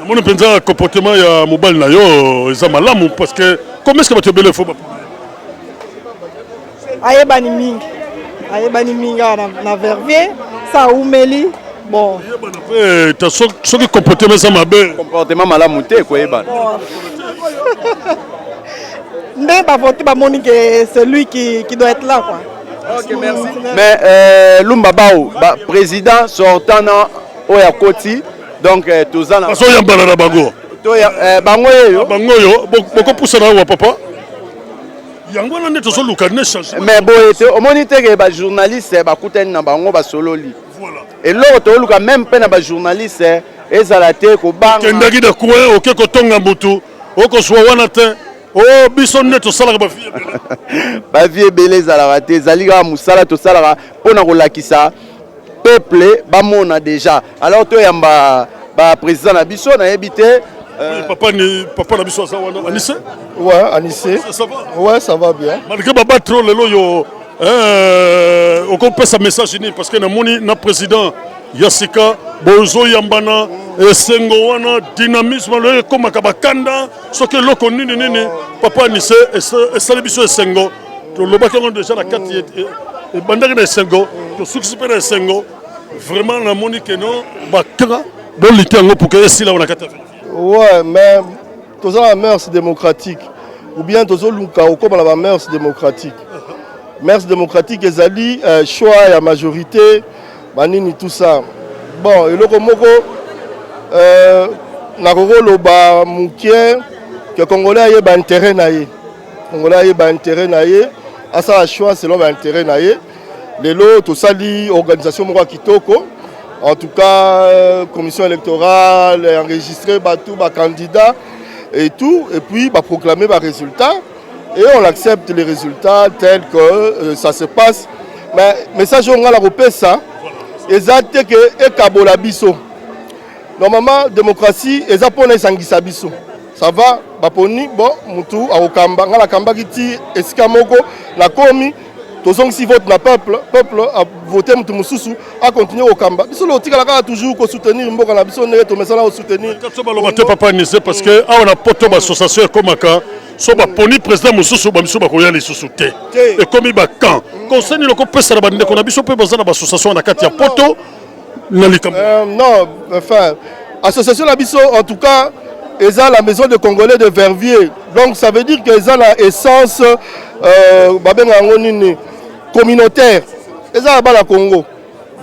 Mon penza comportement ya mobile na yo eza malamu parce que comment est-ce que batu ebele faut ba ayebani mingi na Verviers ça oumeli bon ta soki comportement ça mabe comportement malamu te ko yebana. Mais bah voter bah Monique c'est lui qui doit être là quoi. Ok merci. Mais Lumbabao président sortant na oya koti donc tozana. Parce que yambala na bango. To ya bango yo boko poussa na wa papa. Yango na neto so luka ne change. Mais boye te omoni te ke ba journaliste ba kutani na bango ba sololi. Voilà. Et l'autre luka même pe na ba journaliste ezala te ko banga. Kendaki de coin OK ko tonga mutu. Oko so wana te. Oh biso neto sala ba vie ba vie belé zala te zalika musala to sala pona ko lakisa peuple ba mona déjà. Alors to yamba ba président na biso na yebité papa na biso ça wana Anissé? Ouais, Anissé. Ça va? Ouais, ça va bien. Malgré baba trop lelo yo on peut sa message ni parce que na moni na président Yassika bozo yambana esengo wana dynamisme le comme kabakanda soki loko nini papa Anissé esala biso esengo to lobaki on déjà na kati et bandaki na esengo to succès na esengo vraiment na moni que non bakanga bon litango pour que esila wana kati. Ouais, mais tous la mœurs démocratique ou bien tous luka au comme la mœurs démocratique. Mœurs démocratique ezali choix ya majorité banini tout ça. Bon, et loko moko na kokolo ba mukie que congolais yeba intérêt na ye. Congolais yeba intérêt na ye, asa la choix selon ba intérêt na ye. Lelo to sali organisation moko kitoko. En tout cas, commission électorale, enregistrer tous les candidats et tout, et puis proclamer les résultats. Et on accepte les résultats tels que ça se passe. Mais le message on a la repère ça, exact que Ekabola biso. Normalement, démocratie, ils apprennent sangisa biso. Ça va, baponi, bon, mutu, aokamba, ngala kamba kiti, eskamoko, la komi. Tous si vote na peuple a voté mutu mususu a continuer au combat. Biso lo tika toujours ko soutenir mboka na biso ne to mesala au soutenir. Katso balobate papa Anissé parce que a on a poto ba association comme ka so ba poni président mususu ba biso ba ko yali susu te. Et comme ba kan conseil le ko pesa ba ndeko na biso pe bazana ba association na kati ya poto na likambo. Non, enfin association la biso en tout cas eza la maison de Congolais de Verviers. Donc ça veut dire que eza la essence babenga ngonini communautaire. Eza la bala Congo.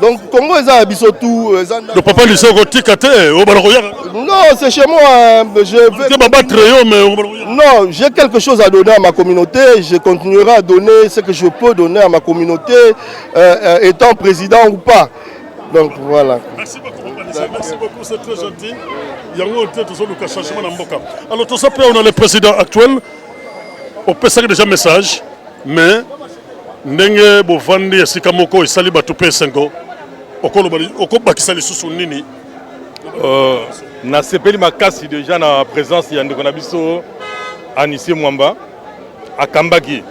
Donc Congo eza biso tout le papa Anissé rotika te o bala koya. Non, c'est chez moi je vais non, j'ai quelque chose à donner à ma communauté, je continuerai à donner ce que je peux donner à ma communauté étant président ou pas. Donc voilà. Merci beaucoup, c'est très gentil. Il y a un changement dans Mboka. Alors tout ça, on a le président actuel. On peut saluer déjà un message, mais ndenge bovandi esika moko esali bato pe sengo okolo bakisali susu nini na sepeli makasi déjà na présence ya ndeko na biso Anissé Mwamba akambaki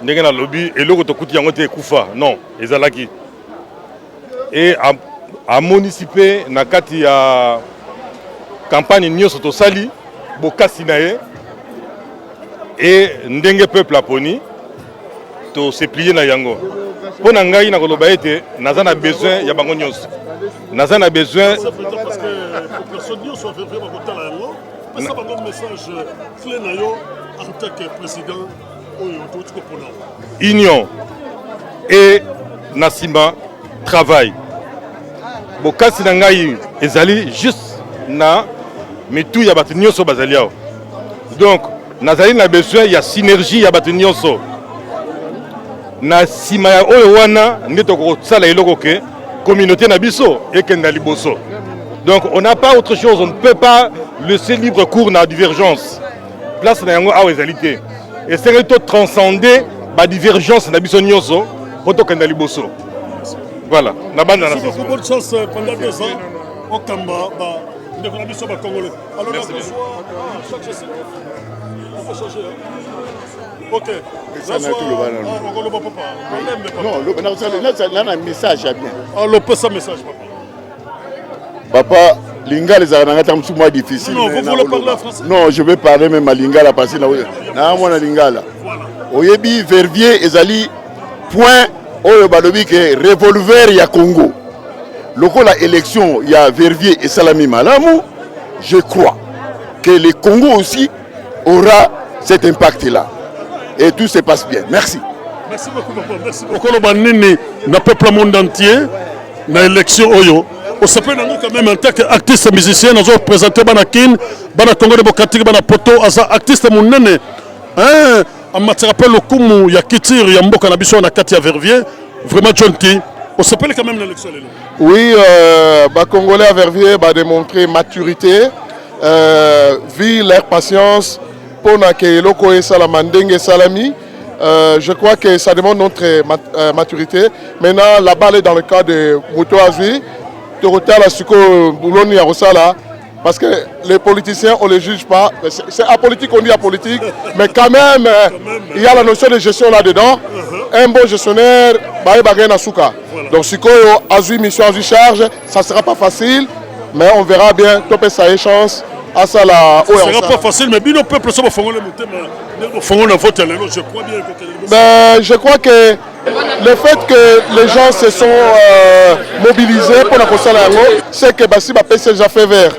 ndenge na lobby eloko tokuti yango te ekufa non ezalaki et a municipé na kati ya campagne nyonso tosali bokasi na ye et ndenge peuple aponi to se plier na yango po na ngai na koloba ete naza na besoin ya bango nyonso naza na besoin parce que population nyonso a fait bakotala yango pesa bango message clé na yo en tant que président oyo touti kopona union et na nsima travail bokasi na ngai ezali juste na mitu ya bato nyonso bazali awa donc nazali na besoin ya synergie ya bato nyonso na nsima ya oyo wana nde tokosala eloko ke communauté na biso ekenda liboso donc on n'a pas autre chose, on ne peut pas laisser libre cours na divergence place na yango awa ezali te esengeli to transcender ba divergence na biso nyonso po tokenda liboso voilà na banda na beaucoup bonne chance pendant 2 ans au Kamba ndeko na biso ba Congolais alors là on peut changer ok ça na tout le bana on le papa non le message bien alors le message papa lingala za na ngata msumu difficile non vous voulez parler français non je vais parler même à lingala parce que na mwana lingala oyebi vervier ezali point oyo balobi ke revolver ya Congo lokola élection ya vervier et salami malamu je crois que le Congo aussi aura cet impact là et tout se passe bien merci beaucoup papa merci beaucoup okoloba nini na peuple monde entier na élection oyo on s'appelle quand même en tant qu'artiste musicien, nous avons présenté Banakin, Banakongo de Bokatik, Banapoto, as artiste monene. En matière de l'Okumu, il y a Kitir, il y a Mboka Nabiso, on a Katia Vervier, vraiment gentil. On s'appelle quand même l'élection. Oui, Congolais à Verviers va démontrer maturité, vu leur patience pour que l'Oko et Salamandeng Salami. Je crois que ça demande notre maturité. Maintenant, la balle est dans le cas de Mouto Azui. Parce que les politiciens, on ne les juge pas. C'est apolitique, on dit apolitique. Mais quand même, il y a la notion de gestion là-dedans. Un bon gestionnaire, donc si on a mission, a charge, ça ne sera pas facile. Mais on verra bien, top ça a chance. Ça ne sera pas facile, mais bien le peuple ça va faire le vote. Je crois bien que... Mais je crois que le fait que les gens se sont mobilisés pour la console, c'est que Bassi va payer déjà fait vert.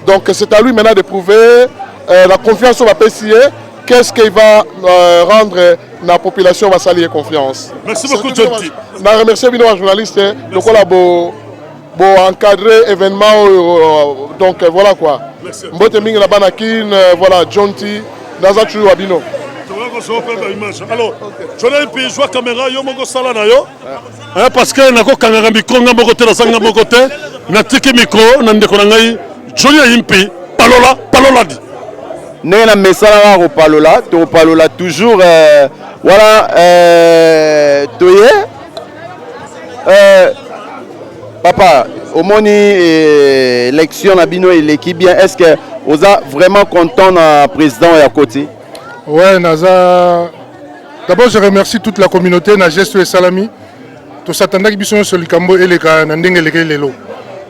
Donc c'est à lui maintenant de prouver la confiance au PCA. Qu'est-ce qu'il va rendre la population va s'allier confiance. Merci beaucoup, Johnny. Je remercie les journalistes de encadrer l'événement. Donc voilà quoi. Mbote Ming la Banakin, voilà Johnny, Nazachu Wabino. Alors, je n'ai pas joué caméra, yo mongo sala na yo. Parce que nako kanganga micro nga mokote na sanga mokote, na tiki micro na ndeko na ngai Johnny Impi palola di. Né na mesala ko palola toujours voilà toye papa au moni élection na bino et l'équipe bien est-ce que vous êtes vraiment content na président ya côté. Ouais, Naza. D'abord, je remercie toute la communauté, na Gesto et Salami. Tout s'attendait que bisous sur le Cambo et les Nandeng et les Lelo.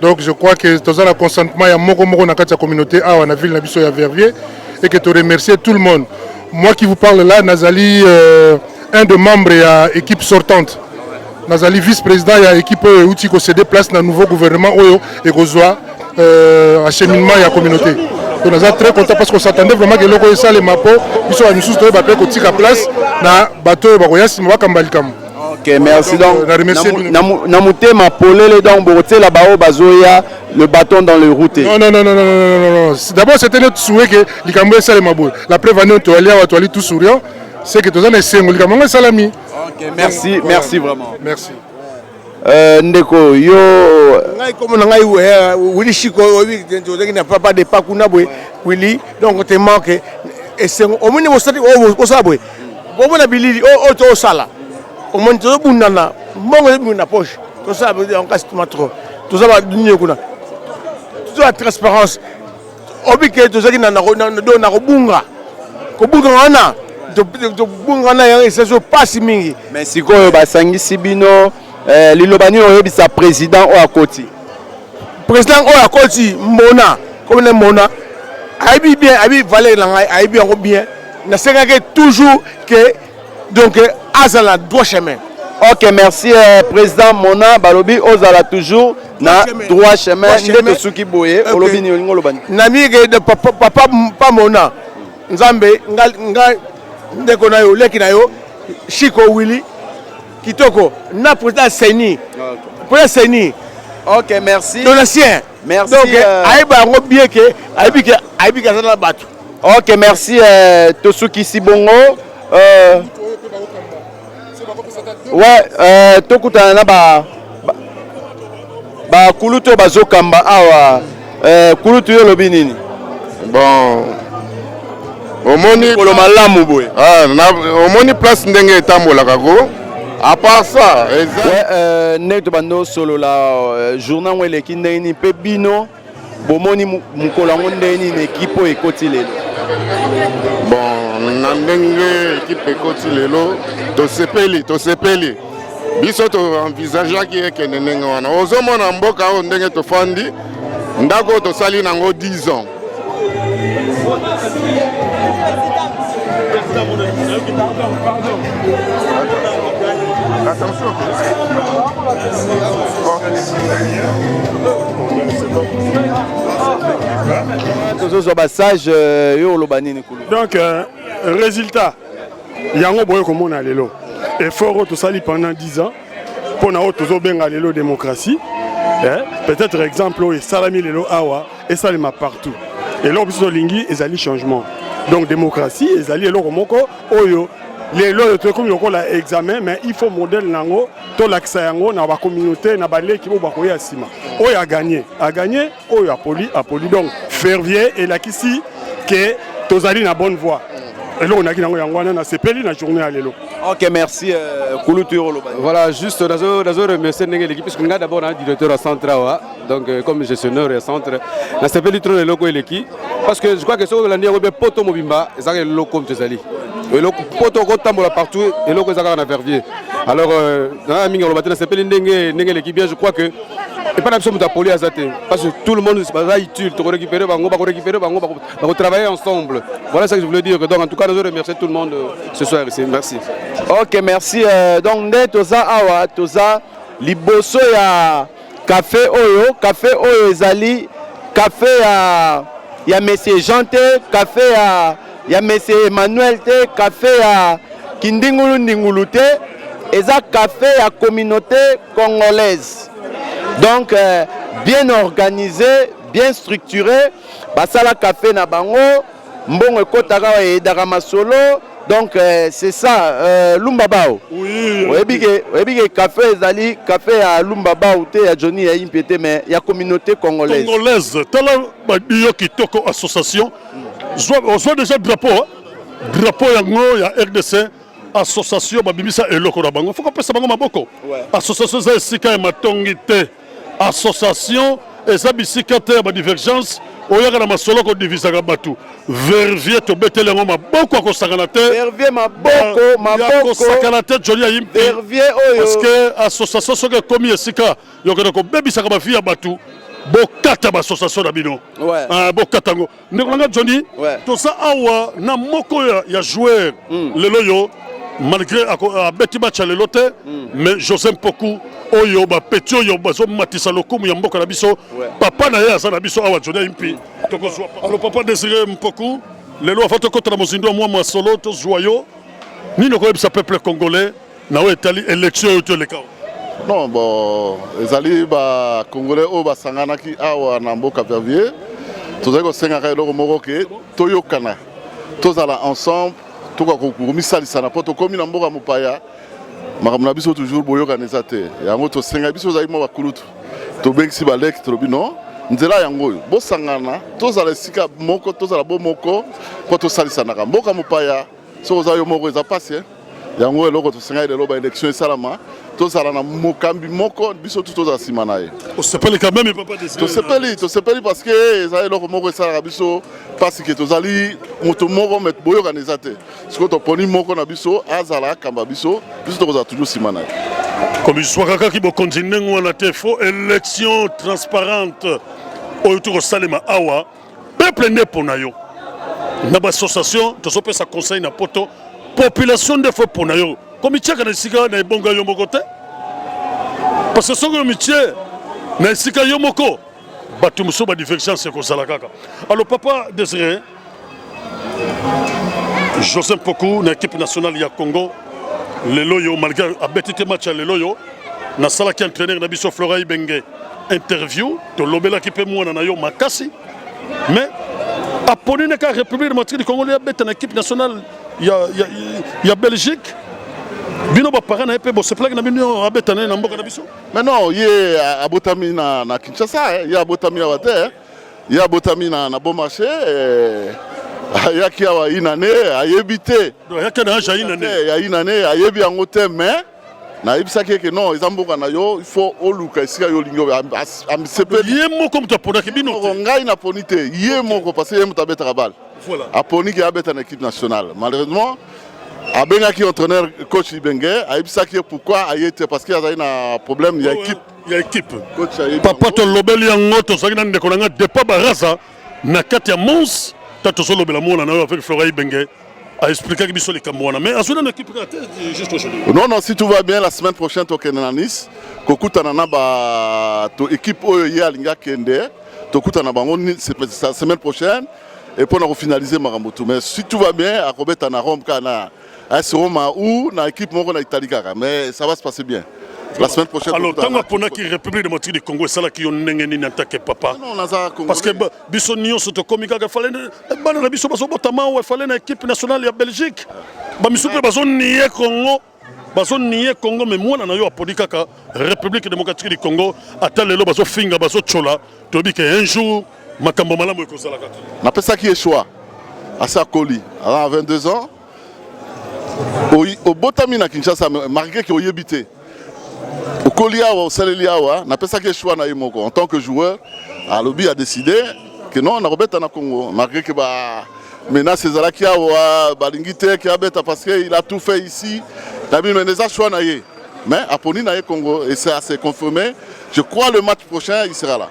Donc, je crois que tout ça, le consentement, il y a moko na la communauté, on a vu la biso ya Verviers, et que tu remercies tout le monde. Moi qui vous parle là, Nazali, un des membres de l'équipe sortante. Nazali, vice-président, il y a l'équipe qui se déplace dans le nouveau gouvernement, et qu'on soit acheminement de la communauté. Donc, nous sommes très contents parce qu'on s'attendait vraiment que l'on ait les mapo, ils sont à nous soutenir, ils sont à place, na bateau, ok, merci donc. Namouté m'a polé les dents, borté la bao bazoya, le bâton dans les routes. Non. D'abord, c'était notre souhait que les Cambouais soient les mabou. La preuve, on est allé tout souriant, c'est que tous les Cambouais les Cambouais salami. Ok, merci vraiment. Merci. Ndeko yo ngai comme ngai wili chiko obi na papa de pakuna boy wili donc te manque et c'est au moins au sabwe bon na bilili o to sala au moins to bunana mongo na poche to ça on casse tout trop tout ça va dunye kuna la transparence. Obi ke tozaki na kobunga. Kobunga wana. Kobunga wana c'est so passe mingi. Mais sikoyo basangisi bino lilobani oyebisa président o akoti. Président o akoti Mona, comme Mona. Aibi bien, aibi valeur la aibi encore bien. Na sengake toujours que donc azala droit chemin. Ok, merci président Mona Balobi ozala toujours na droit chemin ndete suki boye olobi ni olingo lobani. Nami de papa Mona. Nzambe nga ndeko na yo leki na yo Chiko Willy Kitoko na président Seni. Président Seni. Ok, merci. Donatien. Merci. Donc aiba ngo bien que aibi ka na batu. Ok, merci Tosuki Sibongo. Ouais, tokutana na ba kuluto bazokamba awa kuluto yo lobi nini? Bon, omoni kolo malamu boye. Omoni place ndenge etambolaka ko. À part ça, ouais, neto bando solo la journée où eleki ndeni pe bino bomoni mukolo ngo ndeni na équipe ekoti lelo. Bon, na ndenge équipe ekoti lelo tosepeli biso to envisageaki ekende ndenge wana ozomona mboka oyo ndenge tofandi ndako tosali nango 10 ans. Attention. Donc, résultat, il y a un boy comme on a l'élo. Effort tout ça pendant 10 ans pour nous tous bien l'élo démocratie. Peut-être exemple et salami l'élo awa et ça ma partout. Et là on lingi et zali changement. Donc démocratie et zali l'élo moko oyo les lois de comme on a examen mais il faut modèle nango to l'accès yango na ba communauté na ba leki bo ba koya sima. Oyo a gagné oyo a poli donc Fervier et la kisi que tozali na bonne voie. Et là on a qui nango yango na sepeli na journée à l'élo. Ok, merci Kulutu Rolobani. Voilà, juste dans remercier l'équipe puisque nous avons d'abord un directeur au centre donc comme gestionnaire au centre na sepeli trop le loco et l'équipe parce que je crois que ce que l'année on poto mobimba ça le loco comme tozali. Et le poto ko tambola partout et loco ça na Verviers. Alors na mingi Rolobani na sepeli ndenge l'équipe bien je crois que et pas l'absence de poli azate parce que tout le monde va utile to récupérer bango va travailler ensemble. Voilà ce que je voulais dire. Donc en tout cas nous remercier tout le monde ce soir ici. Merci. Ok, merci. Donc nde toza awa toza liboso ya café oyo ezali café ya monsieur Jean te, café ya monsieur Emmanuel te, café ya Kindingulu Ndingulu te, eza café ya communauté congolaise. Donc bien organisé, bien structuré, basala café na bango, mbongo ekotaka edaka masolo. Donc c'est ça, Lumbabao. Oui. Oui, café ezali, café à Lumbabao te ya Johnny ya Impété mais ya communauté congolaise. Congolaise, tala badio kitoko association. On soit déjà drapeau yango ya RDC association babimisa eloko na bango. Faut qu'on pesa bango maboko. Association za sika ya matongi te. Association eza bisika te ba divergence. Oyaka na masolo ko divisaka batu. Verviers to betele ngo maboko akosakana te. Verviers maboko akosakana te Johnny Ayimpe. Verviers oyo. Parce que association soke komi esika yokana ko bebisaka ba fia batu. Bokata ba association na bino. Ouais. Bokata ngo. Ndeko Johnny. To sa awa na moko ya joueur lelo yo malgré a beti match lelo te mais Joseph Poku oyo ba petio yo bazo matisa lokumu ya mboka na biso papa na ye asa na biso awa Johnny Impi tokozwa alors papa Désiré Mpoku lelo afato kotala mozindo mwa solo to joyeux nino ko ebisa peuple congolais na we tali élection yo to lekao. Non bon ezali ba congolais o basanganaki awa na mboka Verviers tozali ko senga ka eloko moko ke toyokana tozala ensemble toka kokomisa na poto komi na mboka mopaya makambo na biso toujours boyokana eza te yango tosenga biso ozali mwa bakulutu tobengisi baleki tolobi non nzela yango oyo bosangana tozala esika moko tozala bo moko mpo tosalisanaka mboka mopaya soki oza yo moko eza pasi yango eloko tosengai lelo ba élection esalama tozala na mokambi moko biso tu tozala nsima na ye tosepeli quand même papa tosepeli parce que eza eloko moko esalaka biso mpasi ke tozali moto moko me boyokana eza te sikoyo toponi moko na biso azala akamba biso tokozala toujours nsima na ye comme histoire kaka bokonzi ndenge wana te fo élection transparente oyo tokosalema awa peuple nde mpona yo na bassociation tozopesa conseil na poto population nde fo mpona yo komitiaka na esika na ebonga yo moko te parce que soki yo mitie na esika yo moko bato mosusu badivergence ekozala kaka alors papa Désiré Joseph Pokou na équipe nationale ya Congo lelo yo malgré abeti te match ya lelo yo nasalaki entraîneur na biso Flora Ibenge interview tolobelaki mpe mwana na yo makasi mais aponi neka République démocratique du Congo ya beta na équipe nationale ya Belgique bino bapara na epe bosepelaki na bino abetana na mboka na biso mais non ye abotami na Kinshasa ye abotami awa te ye abotami na bon marché ayaki awa inane ayebi te ayaki na age inane ya inane ayebi yango te mais nayebisaki ke non eza mboka na yo il faut oluka esika yo olingi amsepeli ye moko moto aponaki bino te ngai naponi te ye moko parce que ye moto abetaka bale aponi ke abeta na équipe nationale malheureusement abengaki entraîneur coach Ibenge ayebisaki pourquoi aye te parce que azali na problème ya équipe papa tolobeli yango tozalaki na ndeko na nga depa baraza na kati ya mons ta tozolobela mona na yo avec Flora Ibenge a expliqué que les Camerounais. Mais à ce moment équipe juste aujourd'hui. Non, si tout va bien, la semaine prochaine, tu es à Nice. Kokuta nana ba to équipe oyo alinga kende. Tokuta na bango la semaine prochaine et pour nous finaliser Marambotou. Mais si tout va bien, à Robert na Rome kana à Roma ou na équipe moko na Italie kaka. Mais ça va se passer bien. La semaine prochaine. Alors, tant qu'on a qui République démocratique du Congo, c'est là qui ont n'engagé n'attaque papa. Parce que biso nion se to komika que fallait bana na biso baso botama ou fallait na équipe nationale ya Belgique. Ba miso pe baso nié Congo. Baso nié Congo mais moi na yo apodika ka République démocratique du Congo ata lelo baso finga baso chola to bi que un jour makambo malamu ekozala kaka. Na pesa qui est choix. Asa Koli, à 22 ans. Au botami na Kinshasa malgré que oyebité. Au Koliawa, au Saleliawa, n'a pas ça que choix na yemoko. En tant que joueur, Alobi a décidé que non, on a Robert en Congo. Malgré que maintenant c'est Zalakiawa, Balingite qui a bête parce qu'il a tout fait ici. David Meneza choix na ye. Mais à Poni na ye Congo et c'est assez confirmé. Je crois le match prochain il sera là.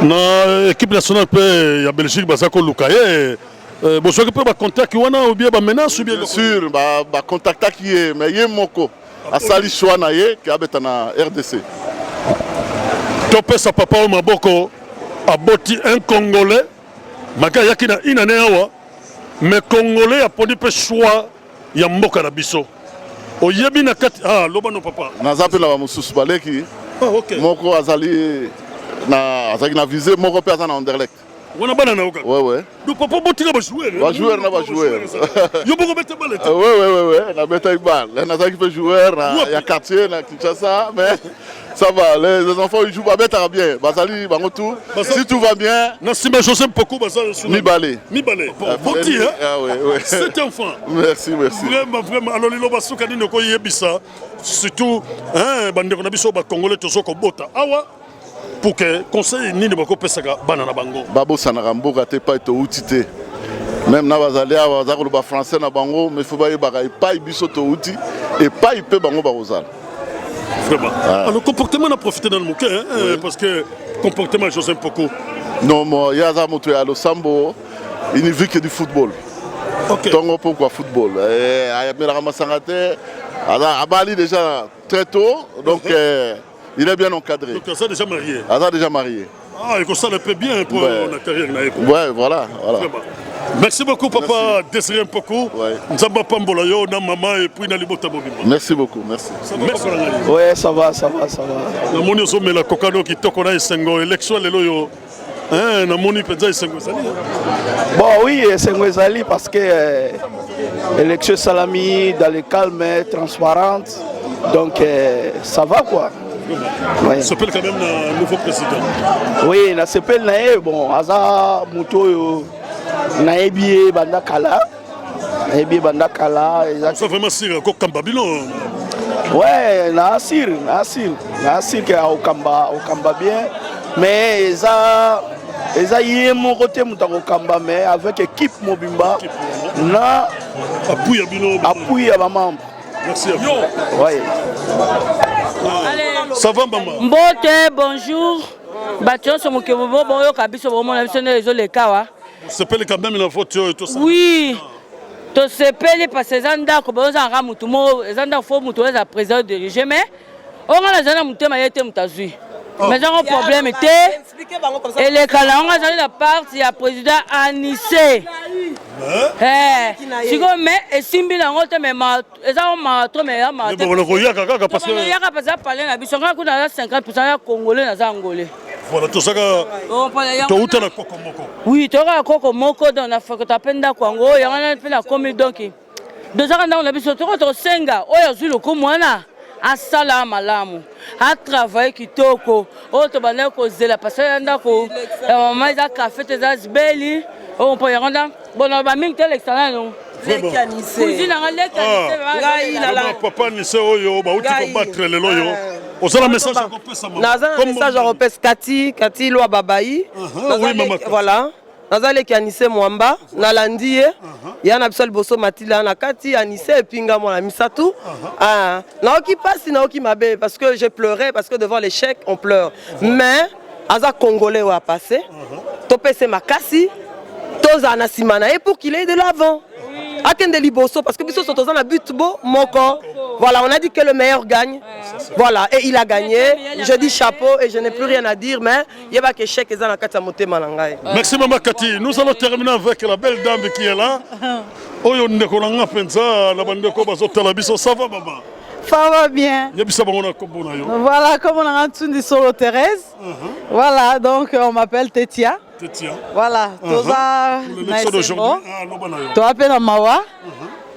Na équipe nationale peut ya Belgique bazako Lukaye. Bon soit que peut ba contact wana ou bien ba menace ou bien bien sûr ba contact qui est mais yemoko. Asali choix na ye qui habite na RDC. Topesa papa au maboko aboti un Congolais maka yaki na inane awa mais Congolais a poni pe choix ya mboka na biso. Oyebi na kati loba no papa. Nazape na ba mususu baleki. Moko azali na visée moko pe azana Anderlecht. Wana bana na oka. Ouais. Du papa botika ba joueur. Ba joueur na ba joueur. Yo boko bete balle. Ouais. Na beta balle. Na zaki pe joueur na ya quartier na Kinshasa mais ça va les enfants ils jouent pas bien. Bazali bango tout. Si tout va bien. Na Simba Joseph Pokou bazali sur Mibale. Boti hein. Ah ouais. C'est enfant. Merci. Vraiment alors lilo basuka ni ko yebisa surtout bandeko na biso ba Congolais tozoko bota. Awa pour que conseil nini bako pesaka bana na bango babo sanaka mboka te pa to utite même na bazali awa bazako ba français na bango mais faut ba yebaka pa biso to uti et pa ipe bango ba rozala vraiment alors comportement na profiter dans le moquet parce que comportement Joseph Pokou non moi ya za moto ya Losambo il ne vit que du football tongo pourquoi football ayamela ramasanga te abali déjà très tôt donc il est bien encadré. Donc, ça déjà marié. Déjà marié. Et que ça le fait bien pour la carrière. Ouais, voilà. Merci beaucoup, papa Désiré Pokou. Nzamba Pambolayo, na maman et puis na libota mobimba. Merci beaucoup, merci. Ouais, ça va. Na moni ozome la kokano ki toko na esengo élection lelo yo. Na moni penza esengo ezali. Bon oui, esengo ezali parce que élection salami dans le calme, transparente. Donc ça va quoi. Ouais. S'appelle quand même un nouveau président. Oui, na s'appelle bon, Aza Muto Naebi Banda Kala. ebi bandakala ça vraiment sire ko kamba bino ouais na sir que au kamba bien mais eza yé mon côté mutako kamba mais avec équipe mobimba na appui à ma membre. Merci à vous. Ouais. Ça va maman? Mbote bonjour. Batio so mokebobo boyo kabiso bomo na biso nezo lekawa. Sepeli quand même la voiture et tout ça. Oui. To sepeli parce que zanda ko boza nga mutu mo zanda fo mutu za président de régime. On a zana mutema yete mutazui. Mais un problème était et les calendriers ont la partie à président Anissé. Si on met et Simbi la route mais ils ont marteau mais parce que il y a pas parler na biso quand on a 50% congolais na angolais. Voilà tout ça que to utana kokomoko. Oui, to ka kokomoko dans na fakota penda kwango ya ngana penda komi donc. Deux ans dans la biso to senga oyo zulu ko mwana. Asala malamu a travail kitoko auto bana ko zela parce que ndako maman za café te za beli on peut y rendre bon ba mingi tel excellent non cuisine en lait papa ni se oyo ba uti ko battre le loyo osala message ko pesa maman naza message ko pesa kati lo babai oui maman voilà nazali ki Anissé Mwamba nalandi ye ya na biso liboso matila na kati Anissé epinga mwana misatu naoki pasi naoki mabe parce que j'ai pleuré parce que devant l'échec on pleure mais aza congolais wa passé topese makasi toza na simana et pour qu'il ait de l'avant akende liboso parce que biso sotoza na but bo moko voilà on a dit que le meilleur gagne voilà et il a gagné je dis chapeau et je n'ai plus rien à dire mais yeba que échec eza na kati ya motema na ngai. Merci maman Cathy, nous allons terminer avec la belle dame qui est là oyo ndeko na nga penza na bandeko bazotala biso ça va maman? Ça va bien. Voilà, comme on a entendu Solo Thérèse. Voilà, donc on m'appelle Tetia. Tetia. Voilà, Toza Naïsemo. Toi, Pena Mawa.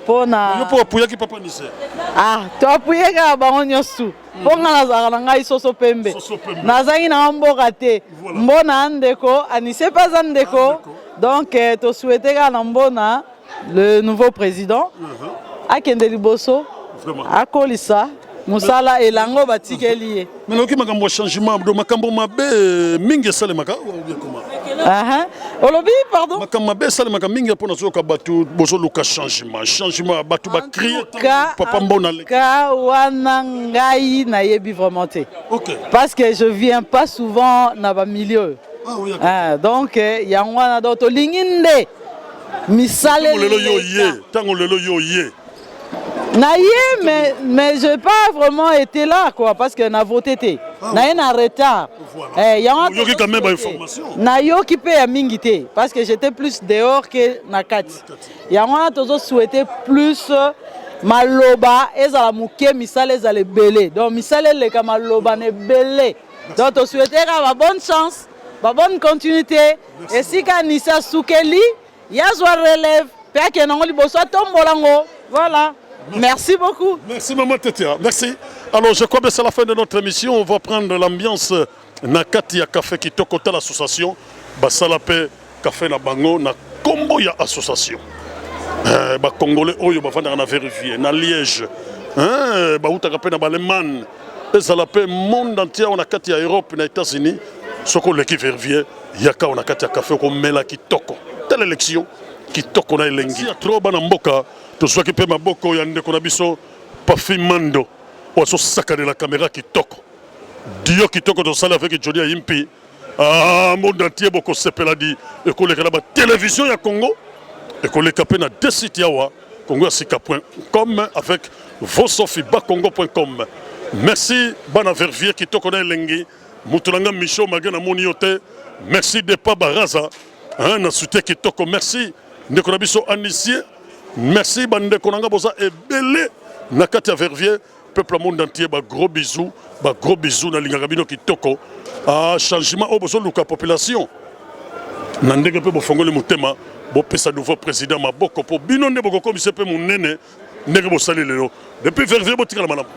Pona. Yo pour appuyer qui papa Nissé. Ah, toi appuyer ka bango nyosu. Ponga nazara na ngai soso pembe. Nazangi na mboka te. Mbona ndeko, Anissé pas ndeko. Donc to souhaiter ka na mbona le nouveau président. Akende liboso. Akolisa musala elango batikeli ye. Mais oki makambo changement do makambo mabe mingi sale maka ou bien comment? Olobi pardon. Makambo mabe sale maka mingi pona soka batu bozo luka changement batu ba crier papa mbona le. Ka wana ngai na yebi vraiment te. OK. Parce que je viens pas souvent na ba milieu. Ah oui. Donc yangwana do to linginde misale lelo yo ye, tango lelo yo ye. Naïe, mais je n'ai pas vraiment été là, quoi, parce que n'a voté. Naïe n'a retard. Il y a quand même information. Naïe qui paye à Mingité, parce que j'étais plus dehors que Nakati. Il y a toujours souhaité plus Maloba, et la mouké, misale, et les belé. Donc, misale, les Kamaloba, ne belé. Donc, on souhaitait avoir bonne chance, bonne continuité. Et si Kanissa Soukeli, il y a un relève, puis qu'il y a un tombolango. Voilà. Merci beaucoup. Merci maman Tetia. Merci. Alors je crois que c'est la fin de notre émission. On va prendre l'ambiance Nakati ya café qui tokota l'association. Basalape café na bango na Kombo ya association. Ba Congolais oyo ba vanda na vérifier na Liège. Ba utaka pe na Baleman. Basalape monde entier on a Nakati ya Europe na États-Unis. Soko le qui vérifier yaka on a Nakati ya café ko mela ki toko. Telle élection qui toko na elengi. Trop bana mboka. To soit qui peut ma boko ya ndeko na biso Pafimando ou so saka de la caméra qui toko dio qui toko to sala avec Johnny Yimpi monde entier boko sepela di et ko le kala ba télévision ya Congo et ko le kapé na deux sites yawa congosika.com avec vosofibacongo.com. Merci bana vervier qui toko na lengi mutulanga micho magana moni yote. Merci de pa baraza na soutien qui toko. Merci ndeko na biso Anissé. Merci bande konanga boza ebele nakati ya Verviers peuple monde entier gros bisous na lingaka bino kitoko changement au bozo luka population na ndenge pe bo fongole mutema bo pesa nouveau président maboko po bino ne boko komisa pe munene ndenge bo sali lelo depuis Verviers bo tikala malamu.